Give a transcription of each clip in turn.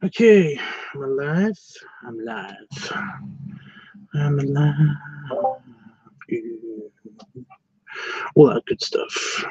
Okay, I'm alive. I'm live. I'm alive. All that good stuff.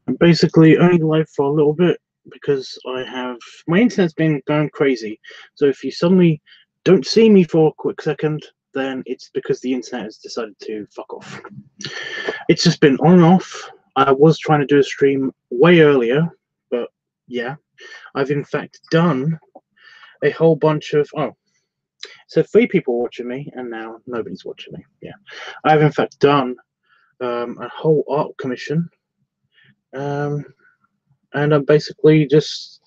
I'm basically only live for a little bit because my internet's been going crazy. So if you suddenly don't see me for a quick second, then it's because the internet has decided to fuck off. It's just been on and off. I was trying to do a stream way earlier, but yeah, I've in fact done a whole bunch of so 3 people watching me, and now nobody's watching me. Yeah, I've in fact done a whole art commission, and I'm basically just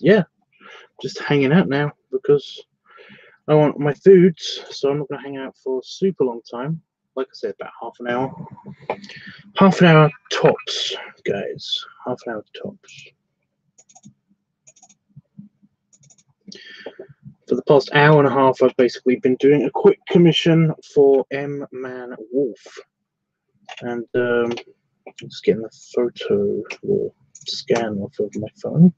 hanging out now because I want my foods. So I'm not going to hang out for a super long time. Like I said, about half an hour tops, guys. Half an hour tops. For the past hour and a half, I've basically been doing a quick commission for M-Man Wolf. And I'm just getting a photo or scan off of my phone.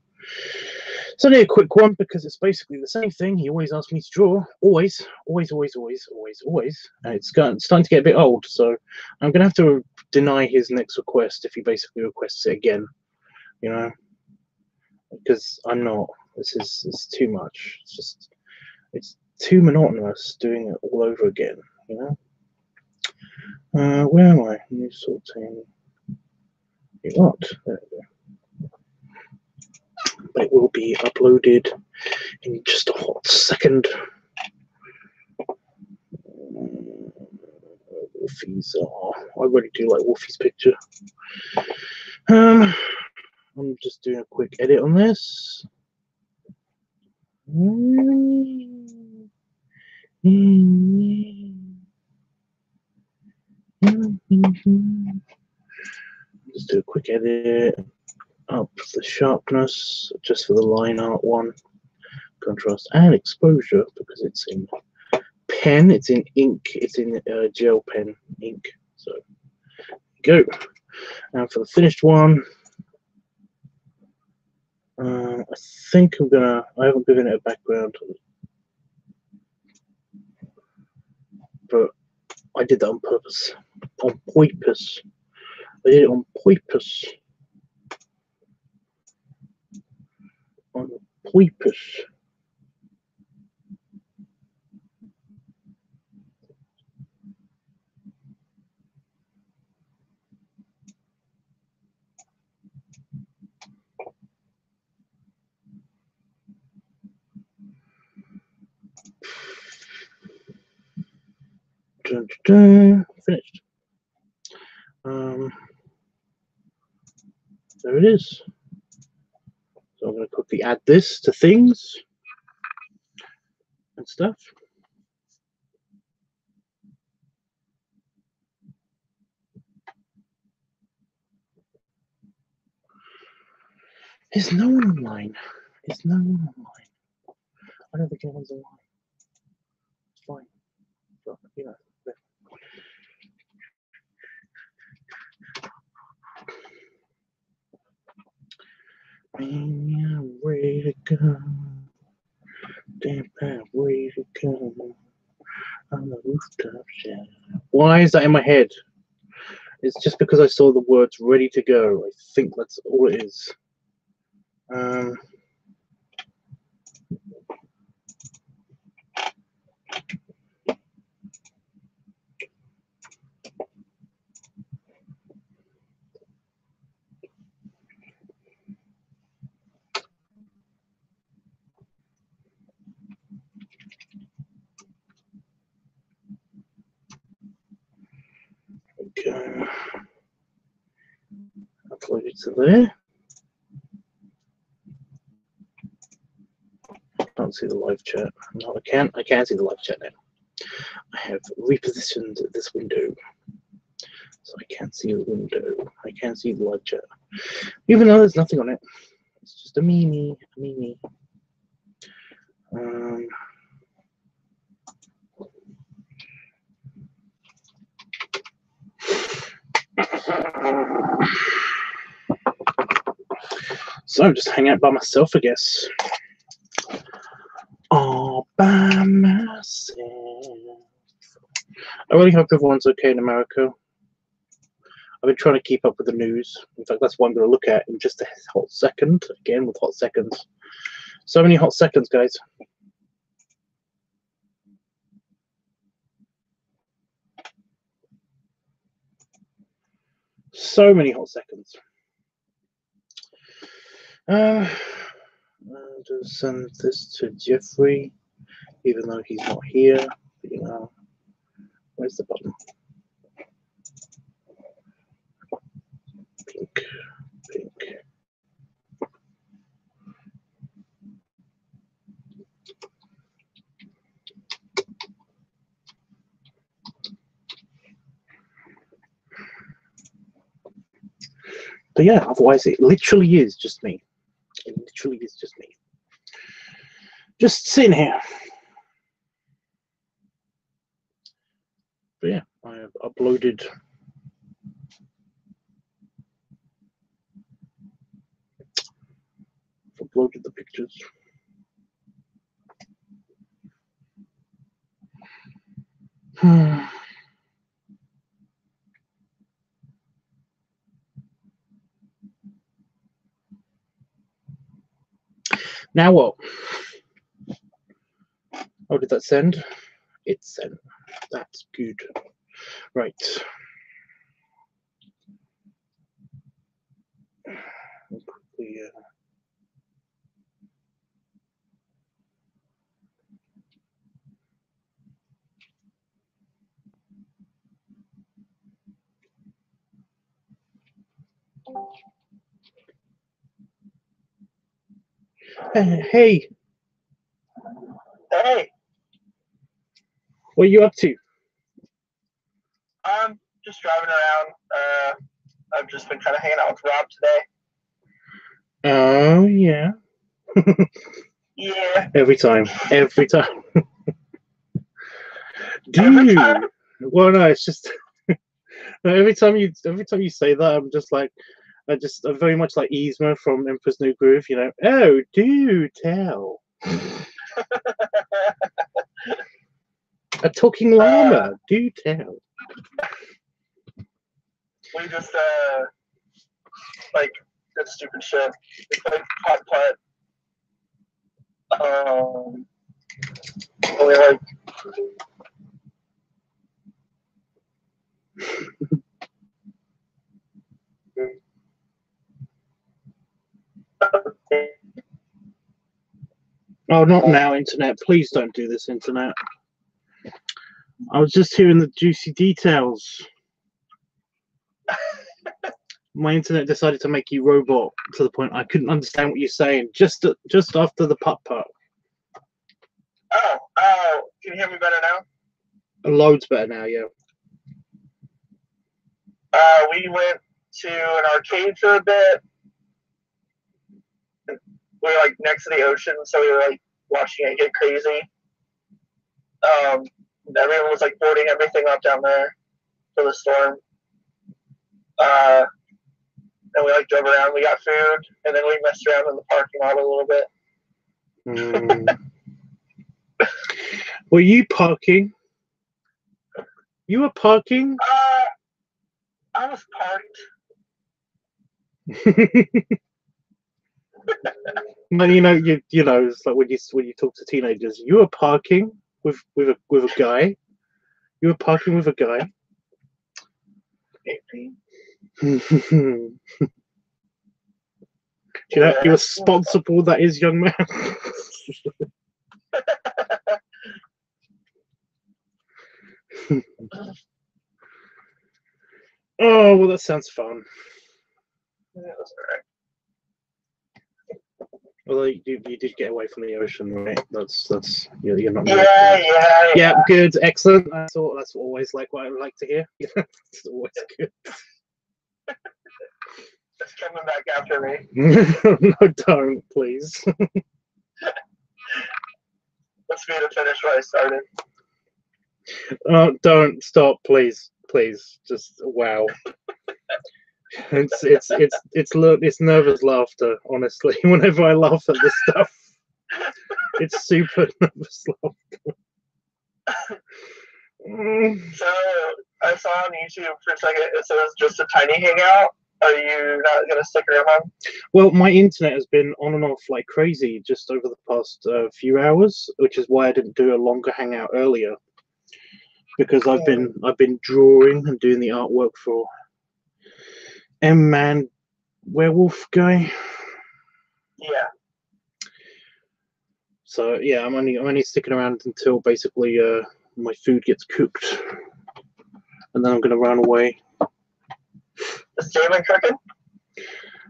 It's only a quick one because it's basically the same thing he always asks me to draw. Always. And it's starting to get a bit old, so I'm going to have to deny his next request if he basically requests it again. You know? Because I'm not. It's too much. It's too monotonous doing it all over again, you know? Where am I? New sorting. What? There we go. But it will be uploaded in just a hot second. Wolfie's. Oh, I really do like Wolfie's picture. I'm just doing a quick edit on this. Just do a quick edit, up the sharpness just for the line art one, contrast and exposure because it's in pen, it's in ink, it's in gel pen ink. So go. And for the finished one, I think I haven't given it a background, but I did that on purpose. On purpose. I did it on purpose. On purpose. Dun, dun, dun. Finished. There it is. So I'm going to quickly add this to things and stuff. Is no one online? Is no one online? I don't think anyone's online. It's fine. But, you know. I'm ready to go. Damn, I'm ready to go. On the rooftop shadow. Why is that in my head? It's just because I saw the words ready to go. I think that's all it is. Okay. Upload it to there. can't see the live chat. No, I can't. I can see the live chat now. I have repositioned this window, so I can't see the window. I can't see the live chat, even though there's nothing on it. It's just a meme. So I'm just hanging out by myself, I guess. All by myself. I really hope everyone's okay in America. I've been trying to keep up with the news. In fact, that's what I'm going to look at in just a hot second. Again, with hot seconds. So many hot seconds, guys. So many hot seconds. I'll just send this to Jeffrey, even though he's not here. But, you know, where's the button? Pink. But yeah, otherwise it literally is just me. It literally is just me. Just sitting here. But yeah, I have uploaded the pictures. Now what? Oh, did that send? It sent. That's good. Right. Quickly, Hey. Hey. What are you up to? I'm just driving around. I've just been kind of hanging out with Rob today. Oh, yeah. Yeah. Every time. Dude. Well, no, it's just every time you say that, I'm just like, I'm very much like Yzma from Emperor's New Groove, you know. Oh, do tell. A talking llama, do tell. We just like did stupid shit. We played putt. We like Oh, not now, internet. Please don't do this, internet. I was just hearing the juicy details. My internet decided to make you robot to the point I couldn't understand what you're saying just after the putt. Oh, can you hear me better now? Loads better now, yeah. We went to an arcade for a bit. We were like next to the ocean, so we were like watching it get crazy. Everyone was like boarding everything up down there for the storm. And we like drove around. We got food, and then we messed around in the parking lot a little bit. Were you parking? You were parking? I was parked. Well, you know, it's like when you talk to teenagers, you were parking with a guy. You were parking with a guy. Do you know how responsible that is, young man? Oh, well, that sounds fun. Yeah, that's all right. Well, Well, you did get away from the ocean, right? That's you're not. Yeah. Good, excellent. That's always like what I like to hear. It's always good. It's coming back after me. No, don't, please. Let's me to finish what I started. Don't stop, please, please. Just wow. It's nervous laughter. Honestly, whenever I laugh at this stuff, it's super nervous laughter. So I saw on YouTube for a second it says just a tiny hangout. Are you not gonna stick around? Well, my internet has been on and off like crazy just over the past few hours, which is why I didn't do a longer hangout earlier. Because I've been drawing and doing the artwork for M-Man werewolf guy. Yeah. So yeah, I'm only sticking around until basically my food gets cooked, and then I'm gonna run away. Is Damon cooking?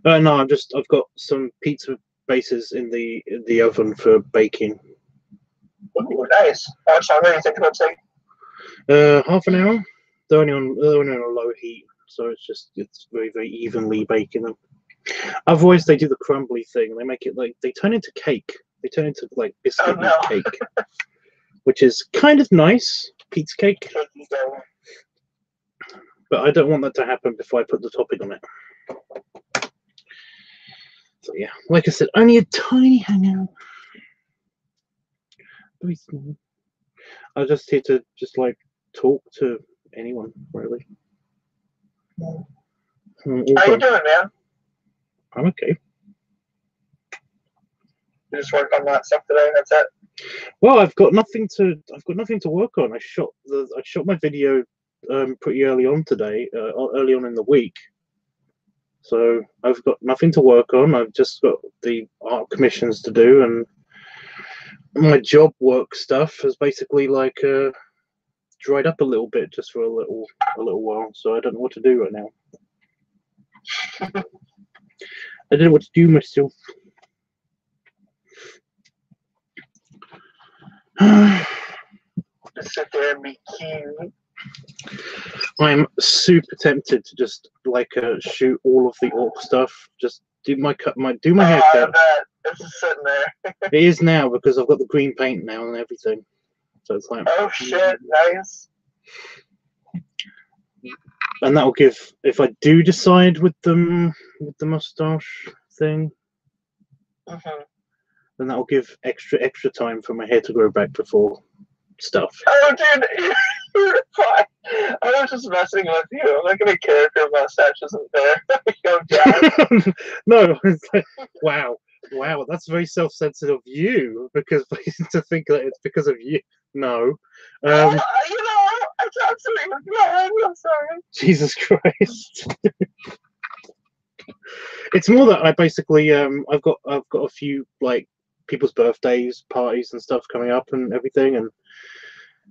No, I've got some pizza bases in the oven for baking. Ooh, nice. How much longer do you think it'll take? Half an hour. They're only on a low heat, so it's very, very evenly baking them. Otherwise, they do the crumbly thing. They make it like they turn into cake. They turn into like biscuit cake, which is kind of nice, pizza cake. But I don't want that to happen before I put the topping on it. So yeah, like I said, only a tiny hangout. Very small. I was just here to like talk to anyone, really. How you doing, man? I'm okay. You just work on that stuff today. That's it. Well, I've got nothing to work on. I shot my video pretty early on today, early on in the week. So I've got nothing to work on. I've just got the art commissions to do, and my job work stuff has basically like dried up a little bit just for a little while. So I don't know what to do right now. I don't know what to do myself. Just sit there and be cute. I'm super tempted to just like shoot all of the orc stuff. Just do my haircut. It's just sitting there. It is now because I've got the green paint now and everything. So it's like, oh shit, nice. And that will give, if I do decide with the mustache thing, then that will give extra time for my hair to grow back before stuff. Oh, dude, you're fine. I was just messing with you. I'm not gonna care if your mustache isn't there. No, it's like, wow, that's very self-sensitive of you, because to think that it's because of you. No. You know, I thought something was wrong. I'm sorry. Jesus Christ. It's more that I basically I've got a few like people's birthdays, parties and stuff coming up and everything, and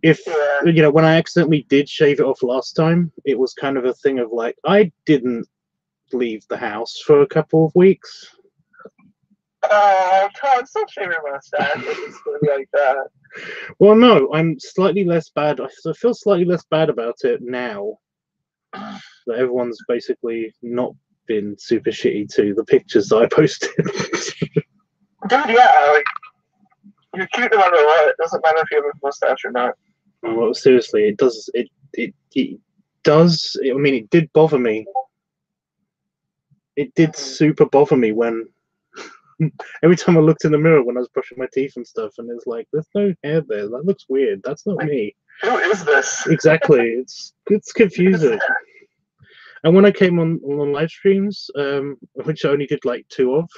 if you know, when I accidentally did shave it off last time, it was kind of a thing of like I didn't leave the house for a couple of weeks. Oh, Todd, stop shaving your mustache. It's gonna be like that. Well, no, I'm slightly less bad. I feel slightly less bad about it now that everyone's basically not been super shitty to the pictures that I posted. Dude, yeah, like you're cute no matter what. It doesn't matter if you have a mustache or not. Well, seriously, it does. It does. I mean, it did bother me. It did super bother me when every time I looked in the mirror when I was brushing my teeth and stuff, and it's like, there's no hair there. That looks weird. That's not me. Who is this? Exactly. It's confusing. And when I came on live streams, which I only did like 2 of,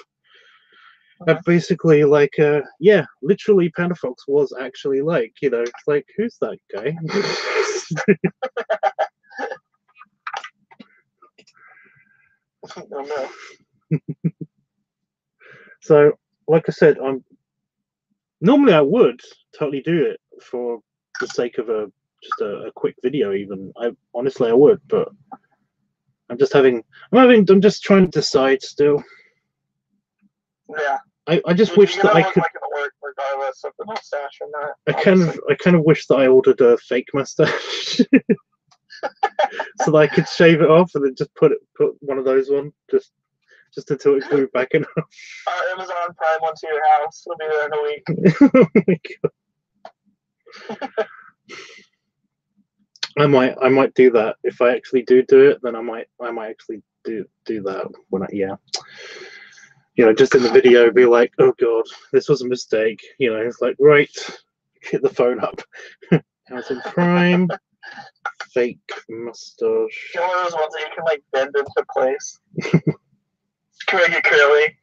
I basically like, yeah, literally Panda Fox was actually like, you know, it's like, who's that guy? Oh, no. So, like I said, normally I would totally do it for the sake of just a quick video. Even honestly I would, but I'm just trying to decide still. Yeah. I just wish that I could. Like an orc regardless of the mustache or not. I kind of wish that I ordered a fake mustache, so that I could shave it off and then just put one of those on, just until it grew back enough. Amazon Prime one to your house. It'll be there in a week. Oh my god. I might do that if I actually do it. Then I might actually do that when just in the video, be like, oh god, this was a mistake. It's like, right, hit the phone up. Amazon Prime, fake mustache. One of those ones that you can like bend into place. Can make it curly.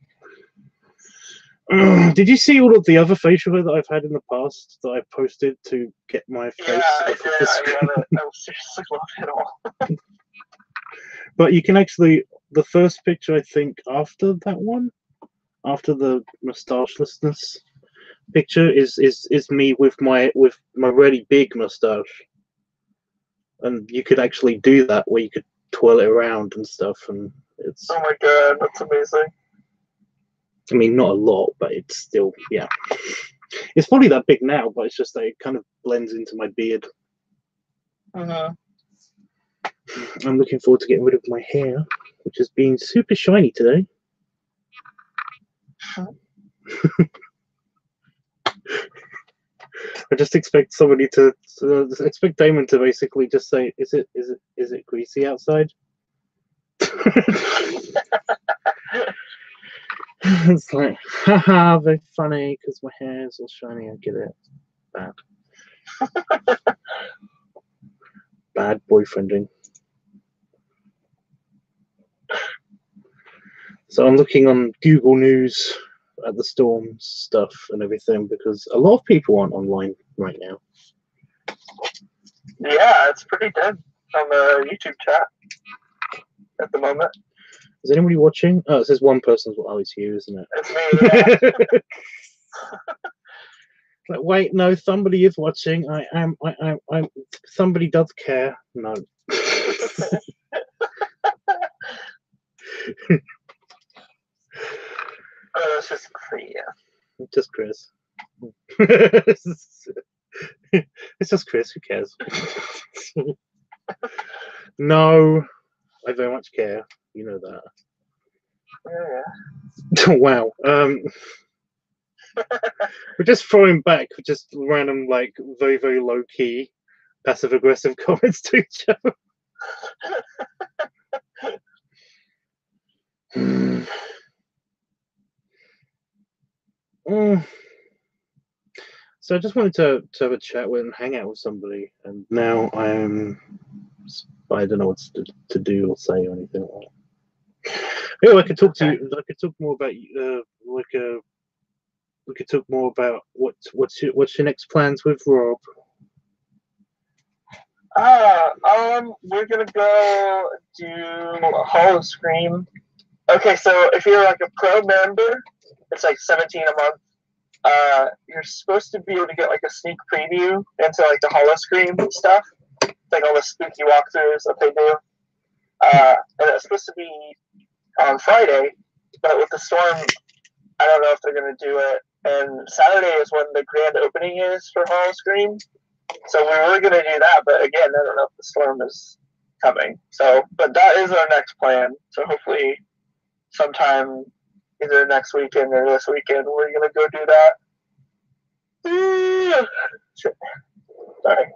Did you see all of the other facial hair that I've had in the past that I've posted to get my face? Yeah, I did. I love it. I seriously love it all. But you can actually, the first picture I think after that one, after the mustachelessness picture is me with my really big mustache, and you could actually do that where you could twirl it around and stuff, and it's. Oh my god, that's amazing. I mean, not a lot, but it's still, yeah. It's probably that big now, but it's just that it kind of blends into my beard. I'm looking forward to getting rid of my hair, which has been super shiny today. I just expect somebody to expect Damon to basically just say, "Is it greasy outside?" It's like, haha, very funny because my hair is all shiny. I get it. Bad boyfriending. So I'm looking on Google News at the storm stuff and everything because a lot of people aren't online right now. Yeah, it's pretty dead on the YouTube chat at the moment. Is anybody watching? Oh, it says one person's. Oh, it's you, isn't it? It's me. Yeah. Like, wait, no, somebody is watching. I'm. Somebody does care. No. It's just free, yeah. Just Chris. It's just Chris. Who cares? No, I very much care. You know that. Yeah. Wow. We're just throwing back just random, like, very, very low key, passive aggressive comments to each other. So I just wanted to have a chat with and hang out with somebody, and now I don't know what to do or say or anything like that. Yeah, I could talk to you. I could talk more about we could talk more about what's your next plans with Rob. We're gonna go do Hall of Scream. Okay, so if you're like a pro member, it's like $17 a month. You're supposed to be able to get like a sneak preview into like the Hall of Scream stuff, like all the spooky walkthroughs that they do. And it's supposed to be on Friday, but with the storm, I don't know if they're gonna do it. And Saturday is when the grand opening is for Hall of Scream. So we were going to do that, but again, I don't know if the storm is coming. So, but that is our next plan. So hopefully sometime either next weekend or this weekend, we're going to go do that. Sorry.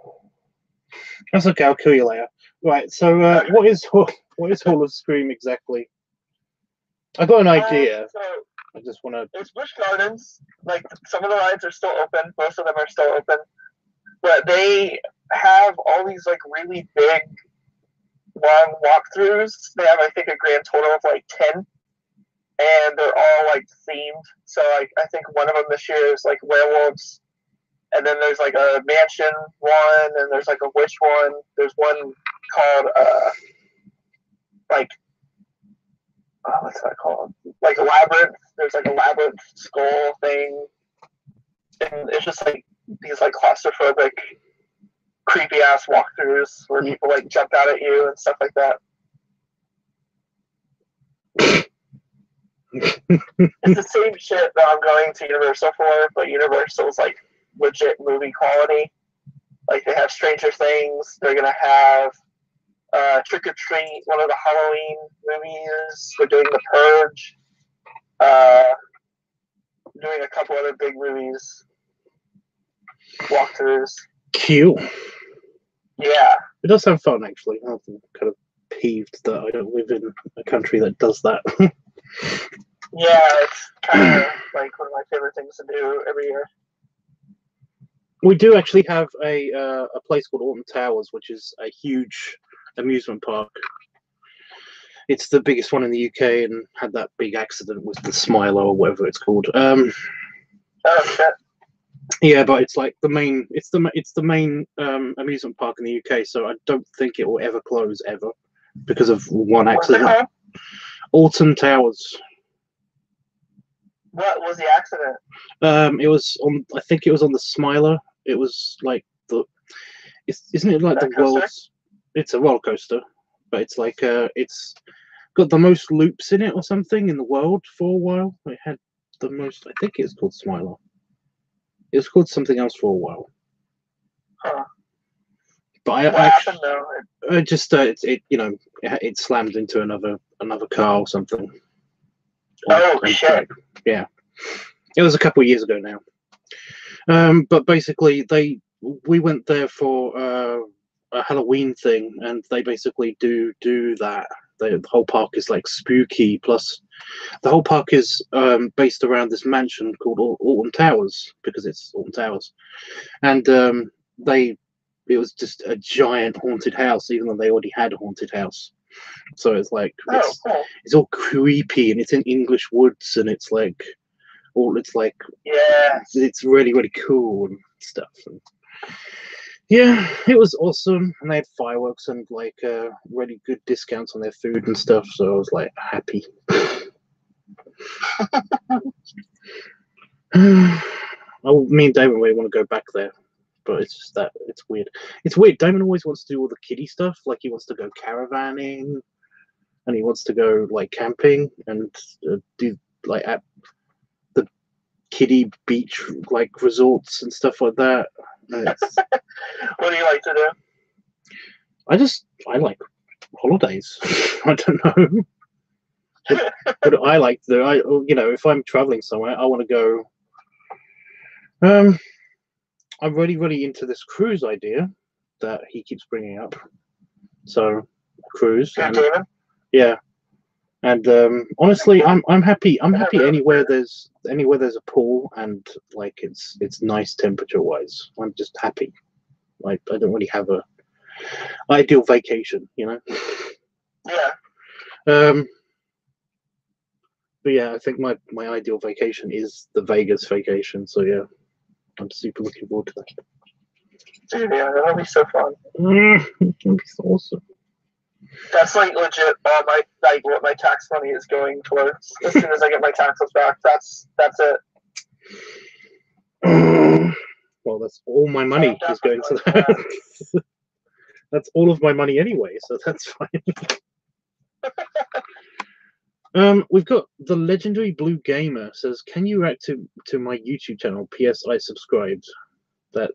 That's okay, I'll kill you later. Right, so what is Hall of Scream exactly? I got an idea. I just want to... It's Busch Gardens. Like, some of the rides are still open. Most of them are still open. But they have all these, like, really big, long walkthroughs. They have, I think, a grand total of, like, 10. And they're all, like, themed. So, like, I think one of them this year is, like, werewolves. And then there's, like, a mansion one. And there's, like, a witch one. There's one called, what's that called? Like a labyrinth. There's, like, a labyrinth skull thing. And it's just, like, these like claustrophobic, creepy ass walkthroughs where people like jump out at you and stuff like that. It's the same shit that I'm going to Universal for, but Universal's like legit movie quality. Like they have Stranger Things. They're gonna have Trick or Treat, one of the Halloween movies. They're doing The Purge. Doing a couple other big movies. Walkthroughs. Cute. Yeah. It does sound fun, actually. I'm kind of peeved that I don't live in a country that does that. Yeah, it's kind of like one of my favorite things to do every year. We do actually have a place called Alton Towers, which is a huge amusement park. It's the biggest one in the UK and had that big accident with the Smiler or whatever it's called. Oh shit. Yeah, but it's like the main. It's the main amusement park in the UK, so I don't think it will ever close ever because of one accident. What's it called? Alton Towers. What was the accident? It was on. I think it was on the Smiler. It was like the. Isn't it like the world's? It's a roller coaster, but it's like it's got the most loops in it or something in the world for a while. It had the most. I think it's called Smiler. It was called something else for a while. Huh. But what happened though? It slammed into another car or something. Oh shit! Yeah, it was a couple of years ago now. But basically, we went there for a Halloween thing, and they basically do that. The whole park is like spooky. Plus, the whole park is based around this mansion called Alton Towers because it's Alton Towers, and it was just a giant haunted house, even though they already had a haunted house. So it's like it's all creepy, and it's in English woods, and it's like it's really really cool and stuff. And yeah, it was awesome, and they had fireworks and like really good discounts on their food and stuff. So I was like happy. Me and Damon really want to go back there, but it's just that it's weird. It's weird. Damon always wants to do all the kiddie stuff, like he wants to go caravanning, and he wants to go like camping and do like at the kiddie beach like resorts and stuff like that. What do you like to do? I like holidays. I don't know. But I like to do. If I'm traveling somewhere, I want to go. I'm really, really into this cruise idea that he keeps bringing up. So, cruise. Yeah, and honestly, I'm happy. I'm happy anywhere there's a pool and like it's nice temperature wise. I'm just happy. Like I don't really have a ideal vacation, Yeah. But yeah, I think my ideal vacation is the Vegas vacation. So yeah, I'm super looking forward to that. Dude, yeah, that'll be so fun. It'll be so awesome. That's like legit what my tax money is going towards. As soon as I get my taxes back, that's it. Well, that's all my money is going to that. That's all of my money anyway, so that's fine. We've got the legendary Blue Gamer says, "Can you react to my YouTube channel? PS, I subscribed." That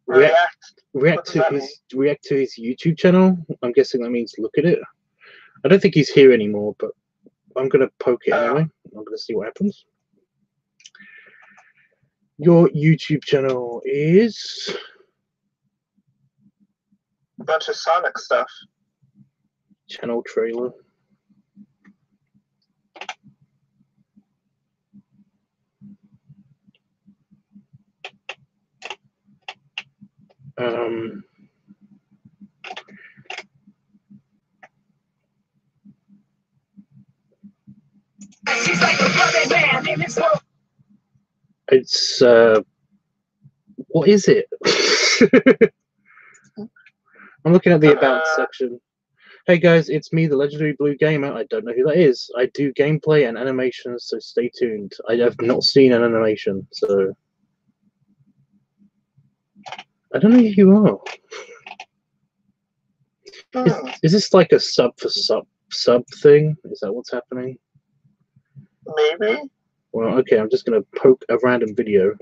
react to his YouTube channel. I'm guessing that means look at it. I don't think he's here anymore, but I'm gonna poke it anyway. I'm gonna see what happens. Your YouTube channel is a bunch of Sonic stuff. Channel trailer. It's what is it? I'm looking at the about section. Hey guys, it's me, the legendary Blue Gamer. I don't know who that is. I do gameplay and animations, so stay tuned. I have not seen an animation, so I don't know who you are. Is this like a sub for sub sub thing? Is that what's happening? Maybe. Well, okay, I'm just gonna poke a random video.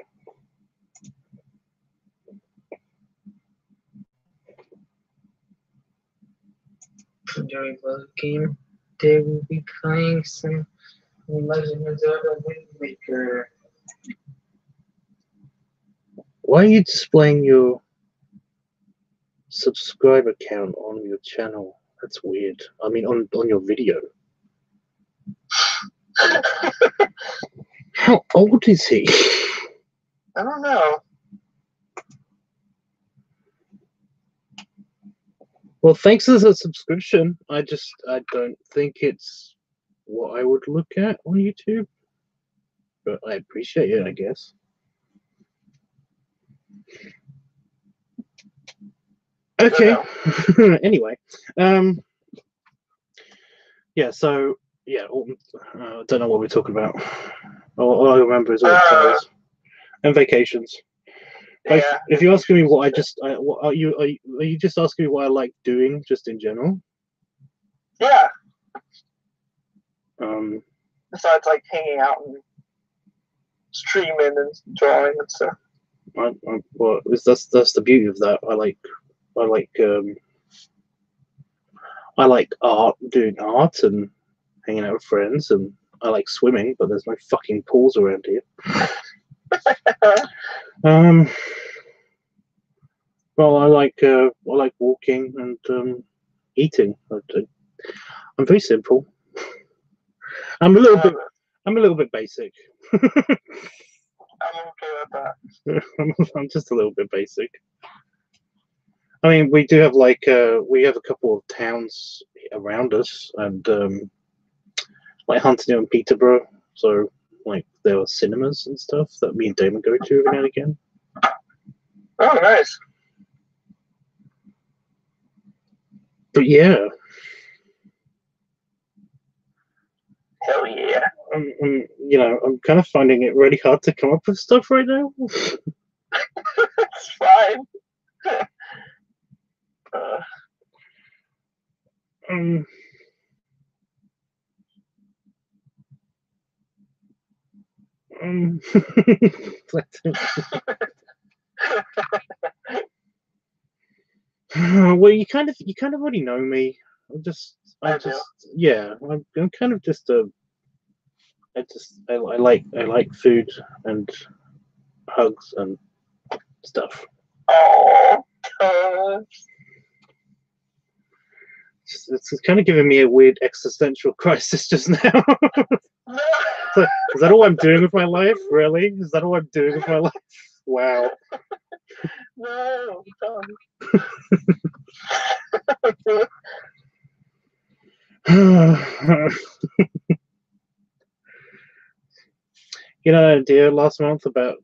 During the game, they will be playing some Legend of Zelda Wind Waker. Why are you displaying your subscriber count on your channel? That's weird. I mean, on your video. How old is he? I don't know. Well, thanks for the subscription. I don't think it's what I would look at on YouTube. But I appreciate it, I guess. Okay. Anyway, yeah. So yeah, I don't know what we're talking about. All I remember is all travels and vacations. Like, Yeah. if you're asking me what what are you just asking me what I like doing, just in general? Yeah. Um. Besides, like hanging out and streaming and drawing and stuff. Well, that's the beauty of that. I like art, doing art and hanging out with friends, and I like swimming, but there's no fucking pools around here. Well, I like walking and eating. I'm very simple. I'm a little bit basic. I'm okay with that. I'm just a little bit basic. I mean, we do have we have a couple of towns around us, and like Huntington and Peterborough. So like there are cinemas and stuff that me and Damon go to every now and again. Oh, nice. But yeah. Hell yeah. I'm kind of finding it really hard to come up with stuff right now. It's fine. Well, you kind of already know me. Yeah, I'm kind of just I like food and hugs and stuff. Oh, It's kind of giving me a weird existential crisis just now. no. Like, is that all I'm doing with my life? Really? Is that all I'm doing with my life? Wow. No. You know, idea last month about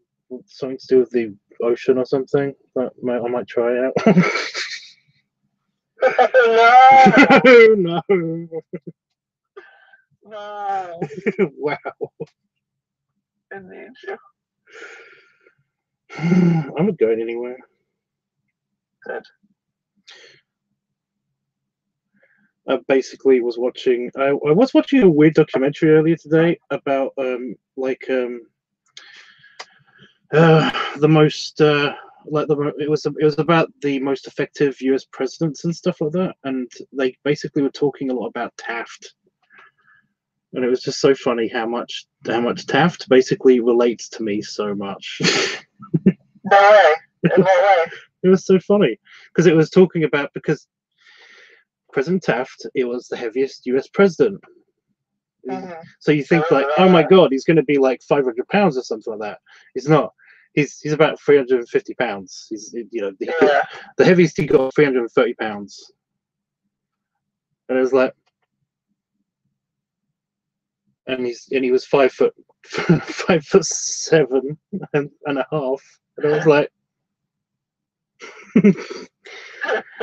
something to do with the ocean or something that I might try out. No. No. No. Wow. I need you. I'm not going anywhere. Good. I basically was watching. I was watching a weird documentary earlier today about the most it was about the most effective U.S. presidents and stuff like that, and they basically were talking a lot about Taft, and it was just so funny how much Taft basically relates to me so much. No way. In what way? It was so funny because it was talking about President Taft, it was the heaviest U.S. president. Mm-hmm. So you think like, oh my God, he's going to be like 500 pounds or something like that. He's not. He's about 350 pounds. He's the heaviest he got 330 pounds. And it was like, and he was 5'7" and a half. And I was like,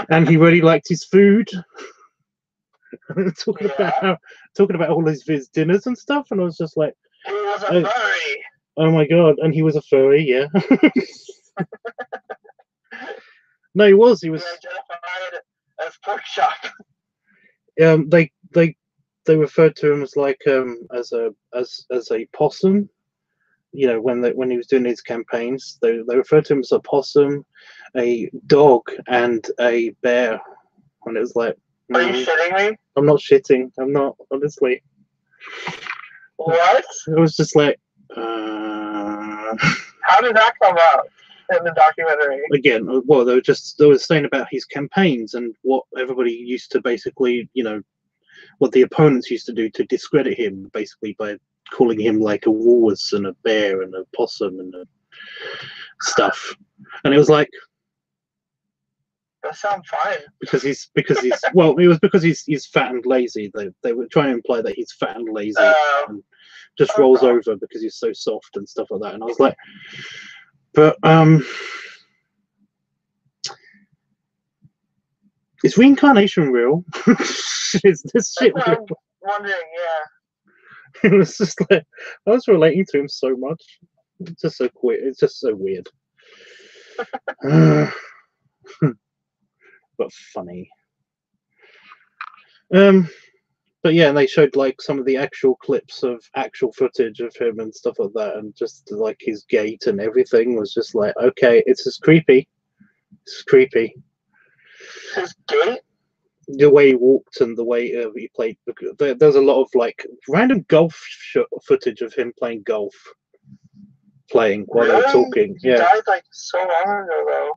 and he really liked his food. talking about all his dinners and stuff, and I was just like, he was a furry. Oh my God! And he was a furry, yeah. No, he was. He was identified as pork chop. they referred to him as like as a possum. You know, when he was doing his campaigns, they referred to him as a possum, a dog, and a bear. And it was like, Are you shitting me? I'm not shitting. I'm not, honestly. What? It was just like, How did that come out in the documentary? again, well, they were saying about his campaigns and what everybody used to basically, you know, what the opponents used to do to discredit him, basically by calling him like a walrus and a bear and a possum and stuff. And it was like, That sounds fine. because he's well, it was because he's fat and lazy. They were trying to imply that he's fat and lazy and just rolls over because he's so soft and stuff like that. And I was like, but is reincarnation real? Is this shit real? I'm wondering, yeah. It was just like, I was relating to him so much. It's just so quick. It's just so weird. But funny. But yeah, and they showed like some of the actual clips of actual footage of him and stuff like that, and just like his gait and everything was just like, okay, it's just creepy. It's creepy. His gait? The way he walked and the way he played. There's a lot of like random golf footage of him playing golf, while they were talking. He died like so long ago, though.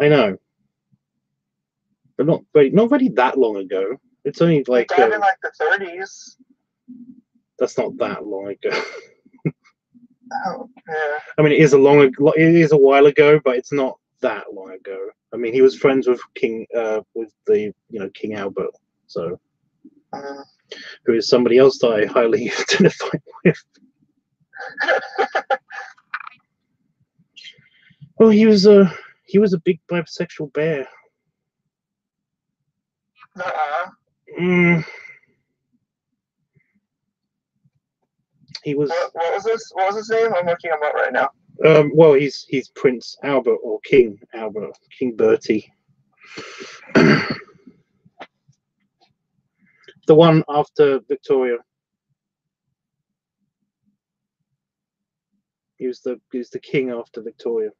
I know, but not really that long ago. It's only like he died in like the 30s. That's not that long ago. Oh, yeah. I mean, it is a while ago, but it's not that long ago. I mean, he was friends with King Albert, so who is somebody else that I highly identify with. Well, he was a big bisexual bear. He was. What was this? What was his name? I'm looking him up right now. Well, he's Prince Albert or King Albert, King Bertie. The one after Victoria. He was the king after Victoria.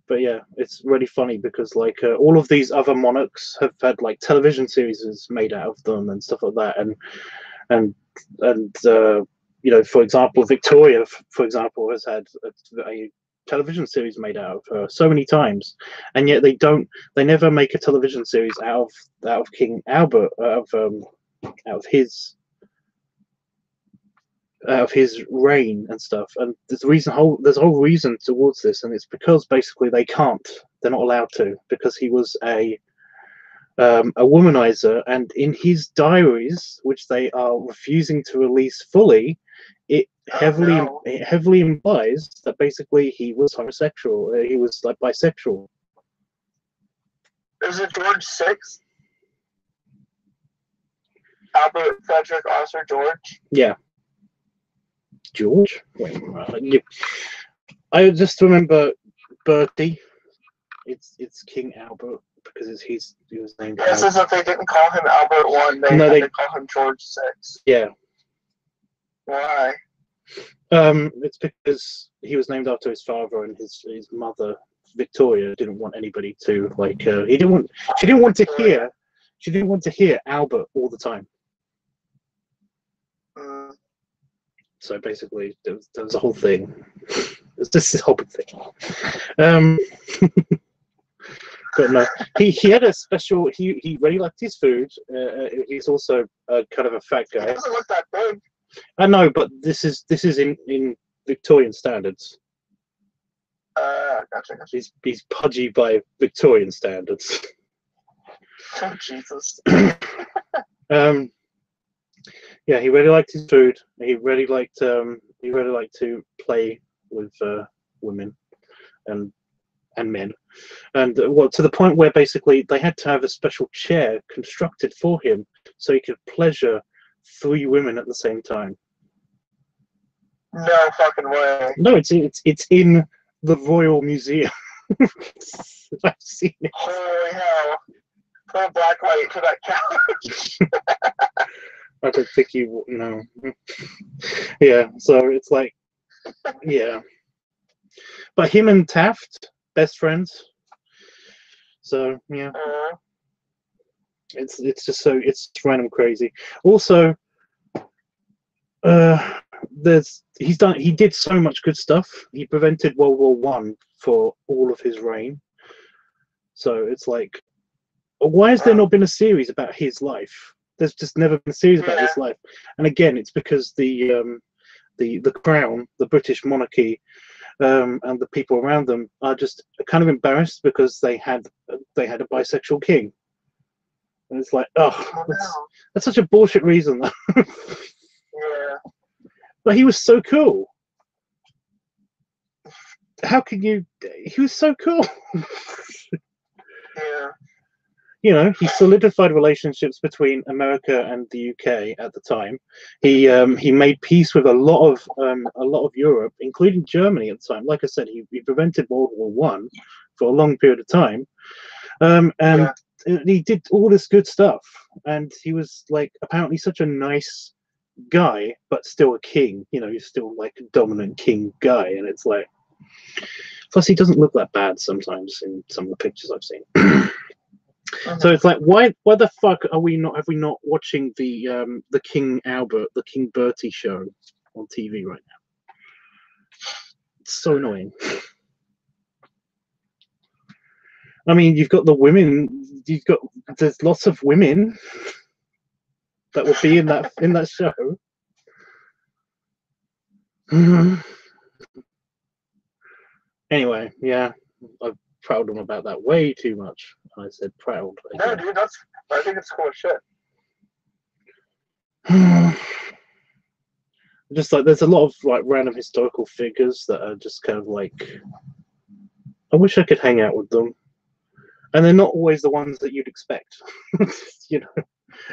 But yeah, it's really funny because like all of these other monarchs have had like television series made out of them and stuff like that, and you know, for example, Victoria, for example, has had a television series made out of her so many times, and yet they never make a television series out of King Albert, out of his reign and stuff. And there's a whole reason towards this, and it's because basically they're not allowed to, because he was a womanizer, and in his diaries, which they are refusing to release fully, it heavily implies that basically he was homosexual. He was like bisexual. Is it George VI? Albert Frederick Arthur George? Yeah. George? Wait, I just remember Bertie. It's King Albert because he was named. This is that they didn't call him Albert I. They had to call him George VI. Yeah. Why? It's because he was named after his father, and his mother Victoria didn't want anybody to like. She didn't want to hear Albert all the time. So basically, there was a whole thing. It's just this whole thing. But no, he had a special. He really liked his food. He's also kind of a fat guy. He doesn't look that big. I know, but this is in Victorian standards. Gotcha. He's pudgy by Victorian standards. Oh Jesus. Yeah, he really liked his food. He really liked to play with women and men, and to the point where basically they had to have a special chair constructed for him so he could pleasure 3 women at the same time. No fucking way. No, it's in the Royal Museum. I've seen it. Holy hell. Put a black light to that couch. I don't think you know. Yeah, so it's like, yeah. But him and Taft, best friends. So yeah, it's just so it's random crazy. Also, he did so much good stuff. He prevented World War One for all of his reign. So it's like, why has there not been a series about his life? There's just never been a series about his life. And again, it's because the crown, the British monarchy, and the people around them are just kind of embarrassed because they had a bisexual king. And it's like, that's such a bullshit reason. Yeah. But he was so cool. How can you? He was so cool. Yeah. You know, he solidified relationships between America and the UK at the time. He made peace with a lot of Europe, including Germany at the time. Like I said, he prevented World War One for a long period of time, and he did all this good stuff. And he was like apparently such a nice guy, but still a king. You know, he's still like a dominant king guy, and it's like. Plus, he doesn't look that bad sometimes in some of the pictures I've seen. So it's like, why the fuck have we not watching the King Albert, the King Bertie show on TV right now? It's so annoying. I mean, you've got the women. There's lots of women that will be in that show. Anyway, yeah, I've proud him about that way too much. I said proud. No, dude, I think it's cool as shit. Just like there's a lot of like random historical figures that are just kind of like, I wish I could hang out with them, and they're not always the ones that you'd expect. You know,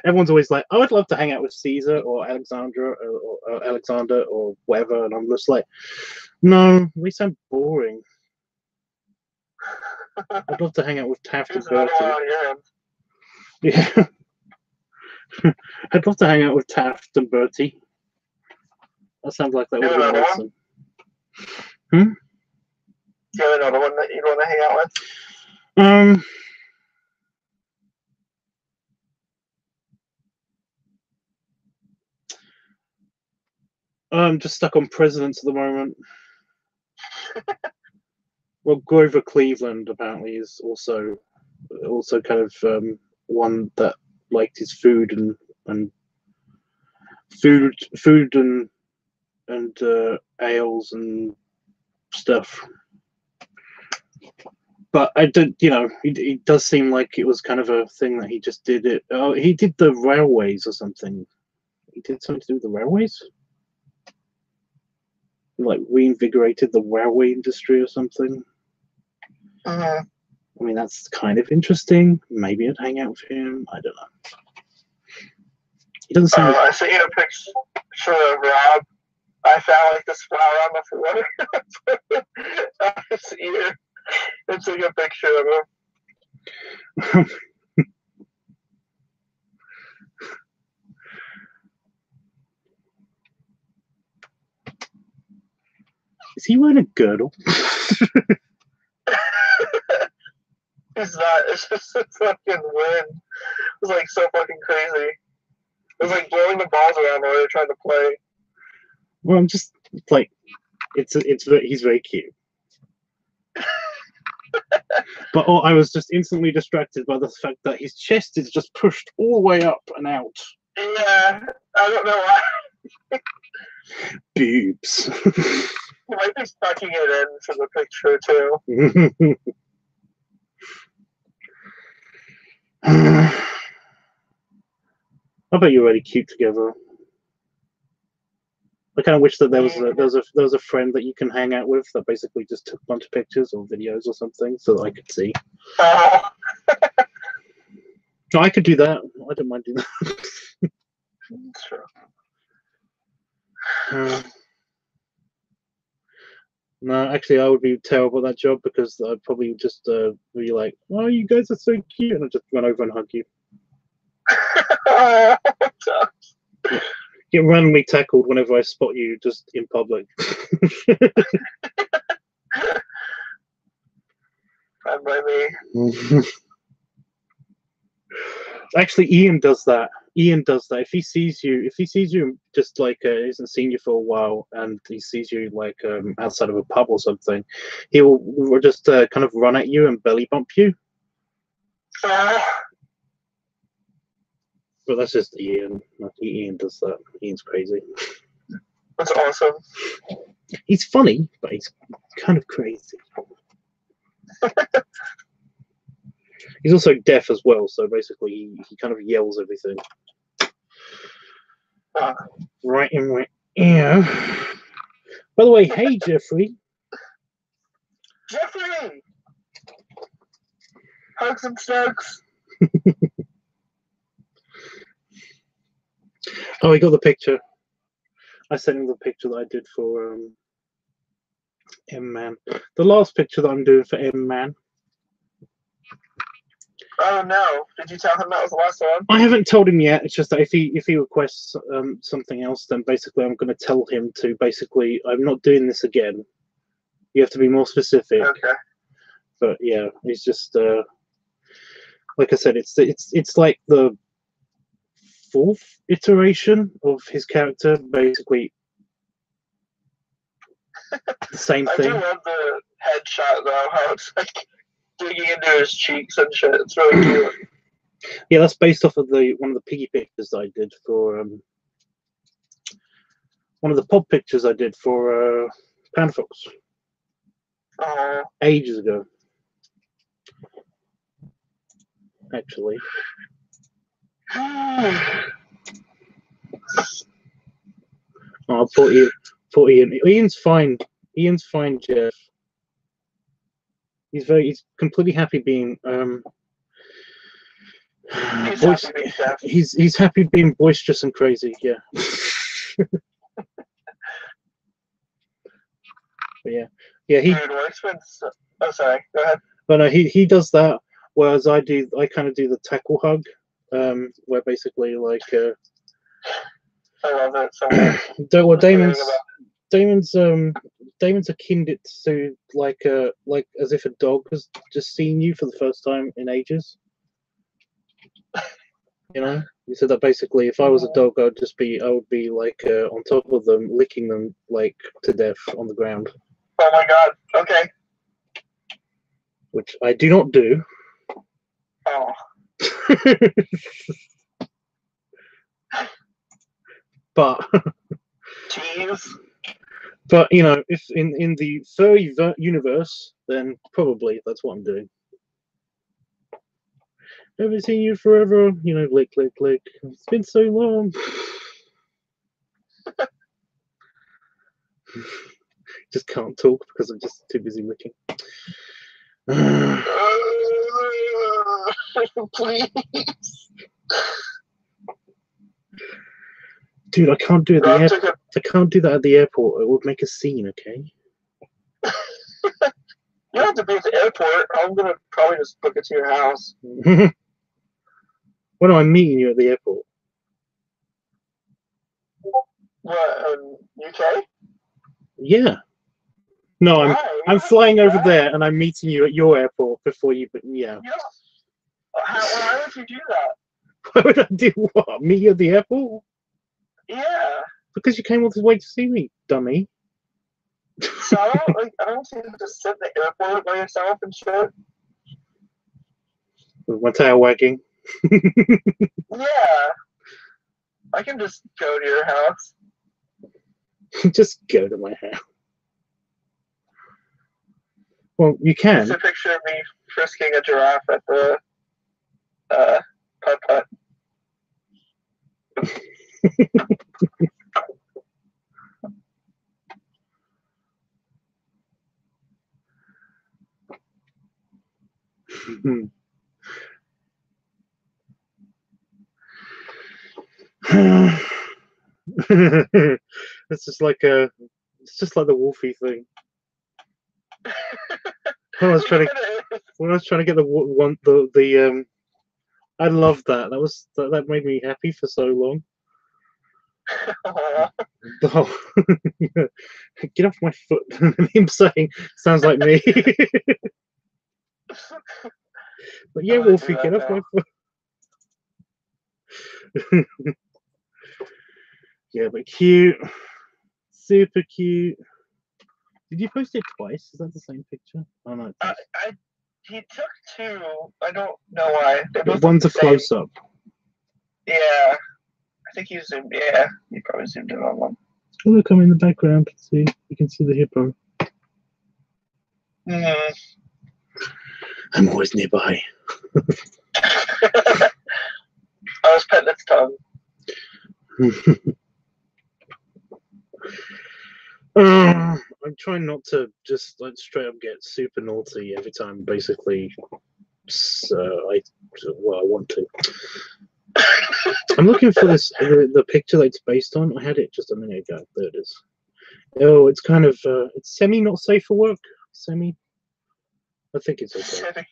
everyone's always like, oh, I'd love to hang out with Caesar or Alexandra or Alexander or whatever, and I'm just like, no, they sound boring. I'd love to hang out with Taft and Bertie. Yeah. I'd love to hang out with Taft and Bertie. That sounds like that would be awesome. Do you have another one that you'd want to hang out with? I'm just stuck on presidents at the moment. Well, Grover Cleveland apparently is also kind of one that liked his food and ales and stuff. But I don't, you know, it does seem like it was kind of a thing that he just did it. Oh, he did the railways or something. He did something to do with the railways. He, like, reinvigorated the railway industry or something. I mean, that's kind of interesting. Maybe I'd hang out with him. I don't know. He doesn't seem. I sent you a picture of Rob. I found like this flower on the floor. This ear. It's like a picture of him. Is he wearing a girdle? It's not. It's just a fucking wind. It was like so fucking crazy. It was like blowing the balls around while they were trying to play. Well, I'm just like, he's very cute. But I was just instantly distracted by the fact that his chest is just pushed all the way up and out. Yeah, I don't know why. Boobs. He might be tucking it in for the picture too. I bet you're really cute together. I kind of wish that there was a friend that you can hang out with that basically just took a bunch of pictures or videos or something so that I could see. No, I could do that. I don't mind doing that. Sure. No, actually, I would be terrible at that job because I'd probably just be like, "Oh, you guys are so cute," and I'd just run over and hug you. Get randomly tackled whenever I spot you just in public. Fine by me. Actually, Ian does that. Ian does that. If he sees you just like hasn't seen you for a while, and he sees you like outside of a pub or something, he will just kind of run at you and belly bump you. But that's just Ian. Ian does that. Ian's crazy. That's awesome. He's funny, but he's kind of crazy. He's also deaf as well, so basically he kind of yells everything. Right in my ear. By the way, hey Jeffrey. Jeffrey! Hugs and snugs. Oh, he got the picture. I sent him the picture that I did for M-Man. The last picture that I'm doing for M-Man. Oh no! Did you tell him that was the last one? I haven't told him yet. It's just that if he requests something else, then basically I'm going to tell him to basically I'm not doing this again. You have to be more specific. Okay. But yeah, it's just like I said, it's like the 4th iteration of his character, basically the same thing. I do love the headshot though, how it's like digging into his cheeks and shit. It's really cute. Yeah, that's based off of one of the piggy pictures that I did for one of the pod pictures I did for Panda Fox ages ago. Actually. Oh, poor Ian. Ian's fine. Ian's fine, Jeff. He's completely happy being he's happy being boisterous and crazy, yeah. But yeah, he. Dude, oh, sorry. Go ahead. But no, he does that, whereas I kind of do the tackle hug, where basically like. I love it so much. Damon's akin it to like as if a dog has just seen you for the first time in ages. You know, he said that basically if I was a dog, I would be like on top of them, licking them like to death on the ground. Oh my god. Okay. Which I do not do. Oh. But. Jeez. But you know, if in the furry universe, then probably that's what I'm doing. Haven't seen you forever, you know, lick, lick, lick. It's been so long. Just can't talk because I'm just too busy licking. Please. Dude, I can't do it at the airport. I can't do that at the airport. It would make a scene, okay? You don't have to be at the airport. I'm gonna probably just book it to your house. When am I meeting you at the airport? What, UK? Yeah. No, I'm flying over there and I'm meeting you at your airport before you. But yeah. Why would you do that? Why would I do what? Meet you at the airport? Yeah. Because you came all this way to see me, dummy. So I don't see you just sit at the airport by yourself and shit. With my tail wagging. Yeah. I can just go to your house. Just go to my house. Well, you can. It's a picture of me frisking a giraffe at the putt-putt. It's just like the Wolfie thing. When I was trying to get the I loved that. That made me happy for so long. Oh, get off my foot! Him saying sounds like me. But yeah, Wolfie, get off my foot. Yeah, but cute, super cute. Did you post it twice? Is that the same picture? Oh no. He took two. I don't know why. One's a close up. Yeah, I think he zoomed. Yeah, he probably zoomed in on one. Oh, look, I'm in the background. See, you can see the hippo. I'm always nearby. I was petting its tongue. I'm trying not to just like straight up get super naughty every time. Basically, I want to. I'm looking for the picture that it's based on. I had it just a minute ago. There it is. Oh, it's kind of it's semi not safe for work. Semi. I think it's okay.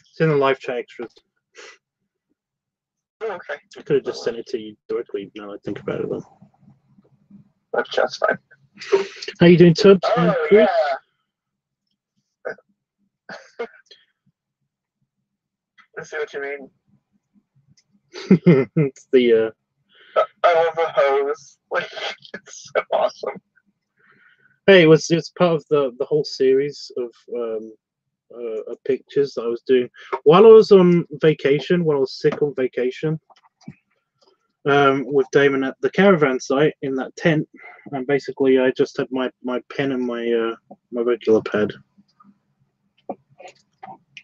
It's in the live chat extras. Oh, okay. I could have just sent it to you directly. Now I think about it though. Live chat's fine. How you doing, Tubbs? Oh yeah. I see what you mean. It's the I love the hose. Like, it's so awesome. Hey, it's part of the whole series of pictures that I was doing while I was on vacation. When I was sick on vacation, with Damon at the caravan site in that tent, and basically I just had my pen and my my regular pad.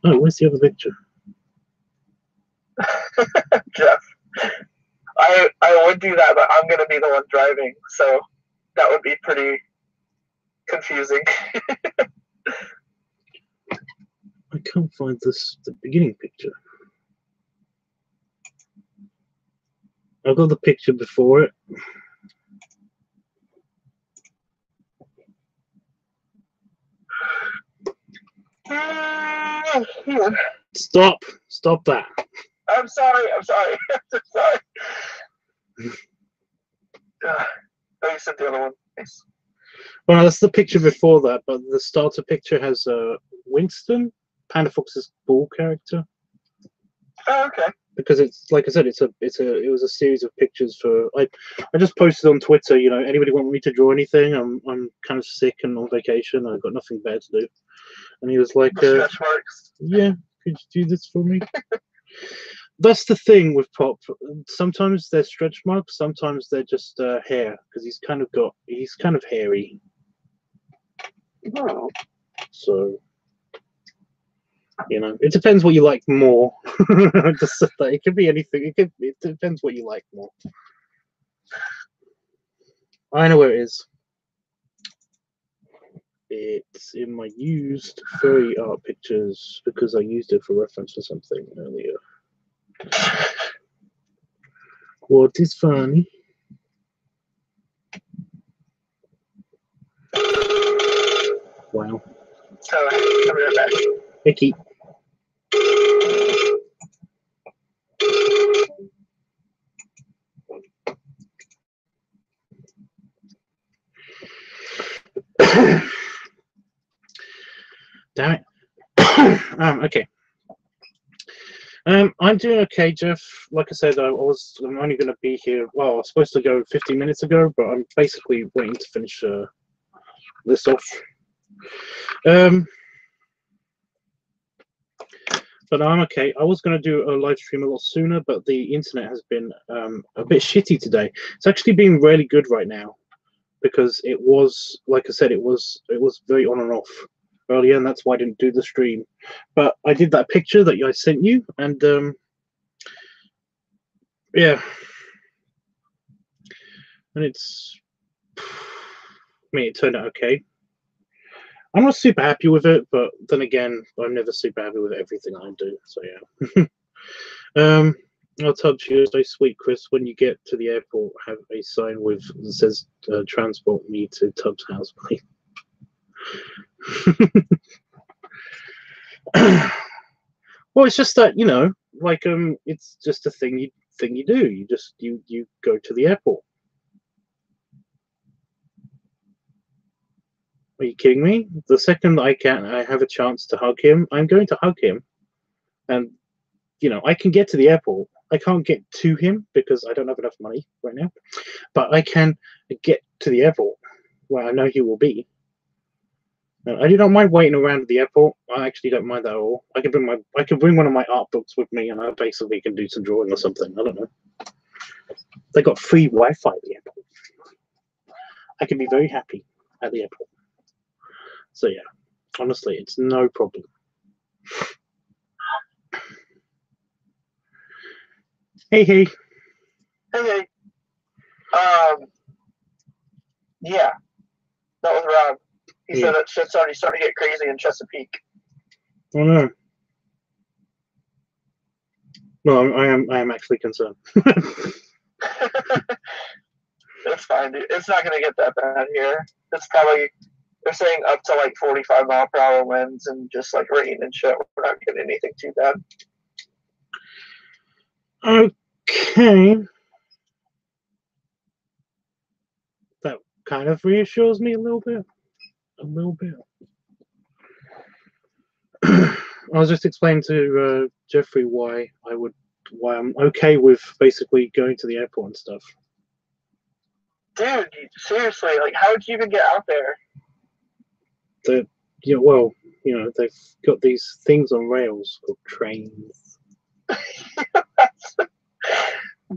Oh, where's the other picture? Jeff, I would do that, but I'm gonna be the one driving, so that would be pretty confusing. I can't find the beginning picture. I've got the picture before it. Stop that. I'm sorry. I'm sorry. Oh, you sent the other one. Nice. Well, that's the picture before that, but the starter picture has Winston, Panda Fox's bull character. Oh, okay. Because it's like I said, it was a series of pictures for I just posted on Twitter. You know, anybody want me to draw anything? I'm kind of sick and on vacation. I've got nothing better to do. And he was like, stretch marks. "Yeah, could you do this for me?" That's the thing with Pop. Sometimes they're stretch marks. Sometimes they're just hair because he's kind of hairy. Oh. So. You know, it depends what you like more. Just said that. It could be anything. It depends what you like more. I know where it is. It's in my used furry art pictures because I used it for reference for something earlier. What is funny? Wow. I'll be right back. Icky. Damn it. Okay. I'm doing okay, Jeff. Like I said, I'm only going to be here. Well, I was supposed to go 15 minutes ago, but I'm basically waiting to finish this off. But I'm okay. I was going to do a live stream a lot sooner, but the internet has been a bit shitty today. It's actually being really good right now because it was, like I said, it was very on and off earlier, and that's why I didn't do the stream. But I did that picture that I sent you, and yeah, and it turned out okay. I'm not super happy with it, but then again, I'm never super happy with everything I do. So yeah. I'll touch you. So sweet, Chris. When you get to the airport, have a sign with that says "Transport me to Tubbs' house, please." Well, it's just that like it's just a thing you do. You go to the airport. Are you kidding me? The second I have a chance to hug him, I'm going to hug him. And I can get to the airport. I can't get to him because I don't have enough money right now. But I can get to the airport where I know he will be. I do not mind waiting around at the airport. I actually don't mind that at all. I can bring one of my art books with me, and I basically can do some drawing or something. I don't know. They got free Wi-Fi at the airport. I can be very happy at the airport. So yeah, honestly, it's no problem. Hey. Hey. Yeah, that was Rob. He said that shit's already starting to get crazy in Chesapeake. Oh no. No, I am actually concerned. It's fine, dude. It's not gonna get that bad here. It's probably, they're saying up to like 45-mile-per-hour winds and just like rain and shit. We're not getting anything too bad. Okay. That kind of reassures me a little bit. I was just explaining to Jeffrey why I'm okay with basically going to the airport and stuff. Dude, seriously, like, how would you even get out there? They've got these things on rails called trains.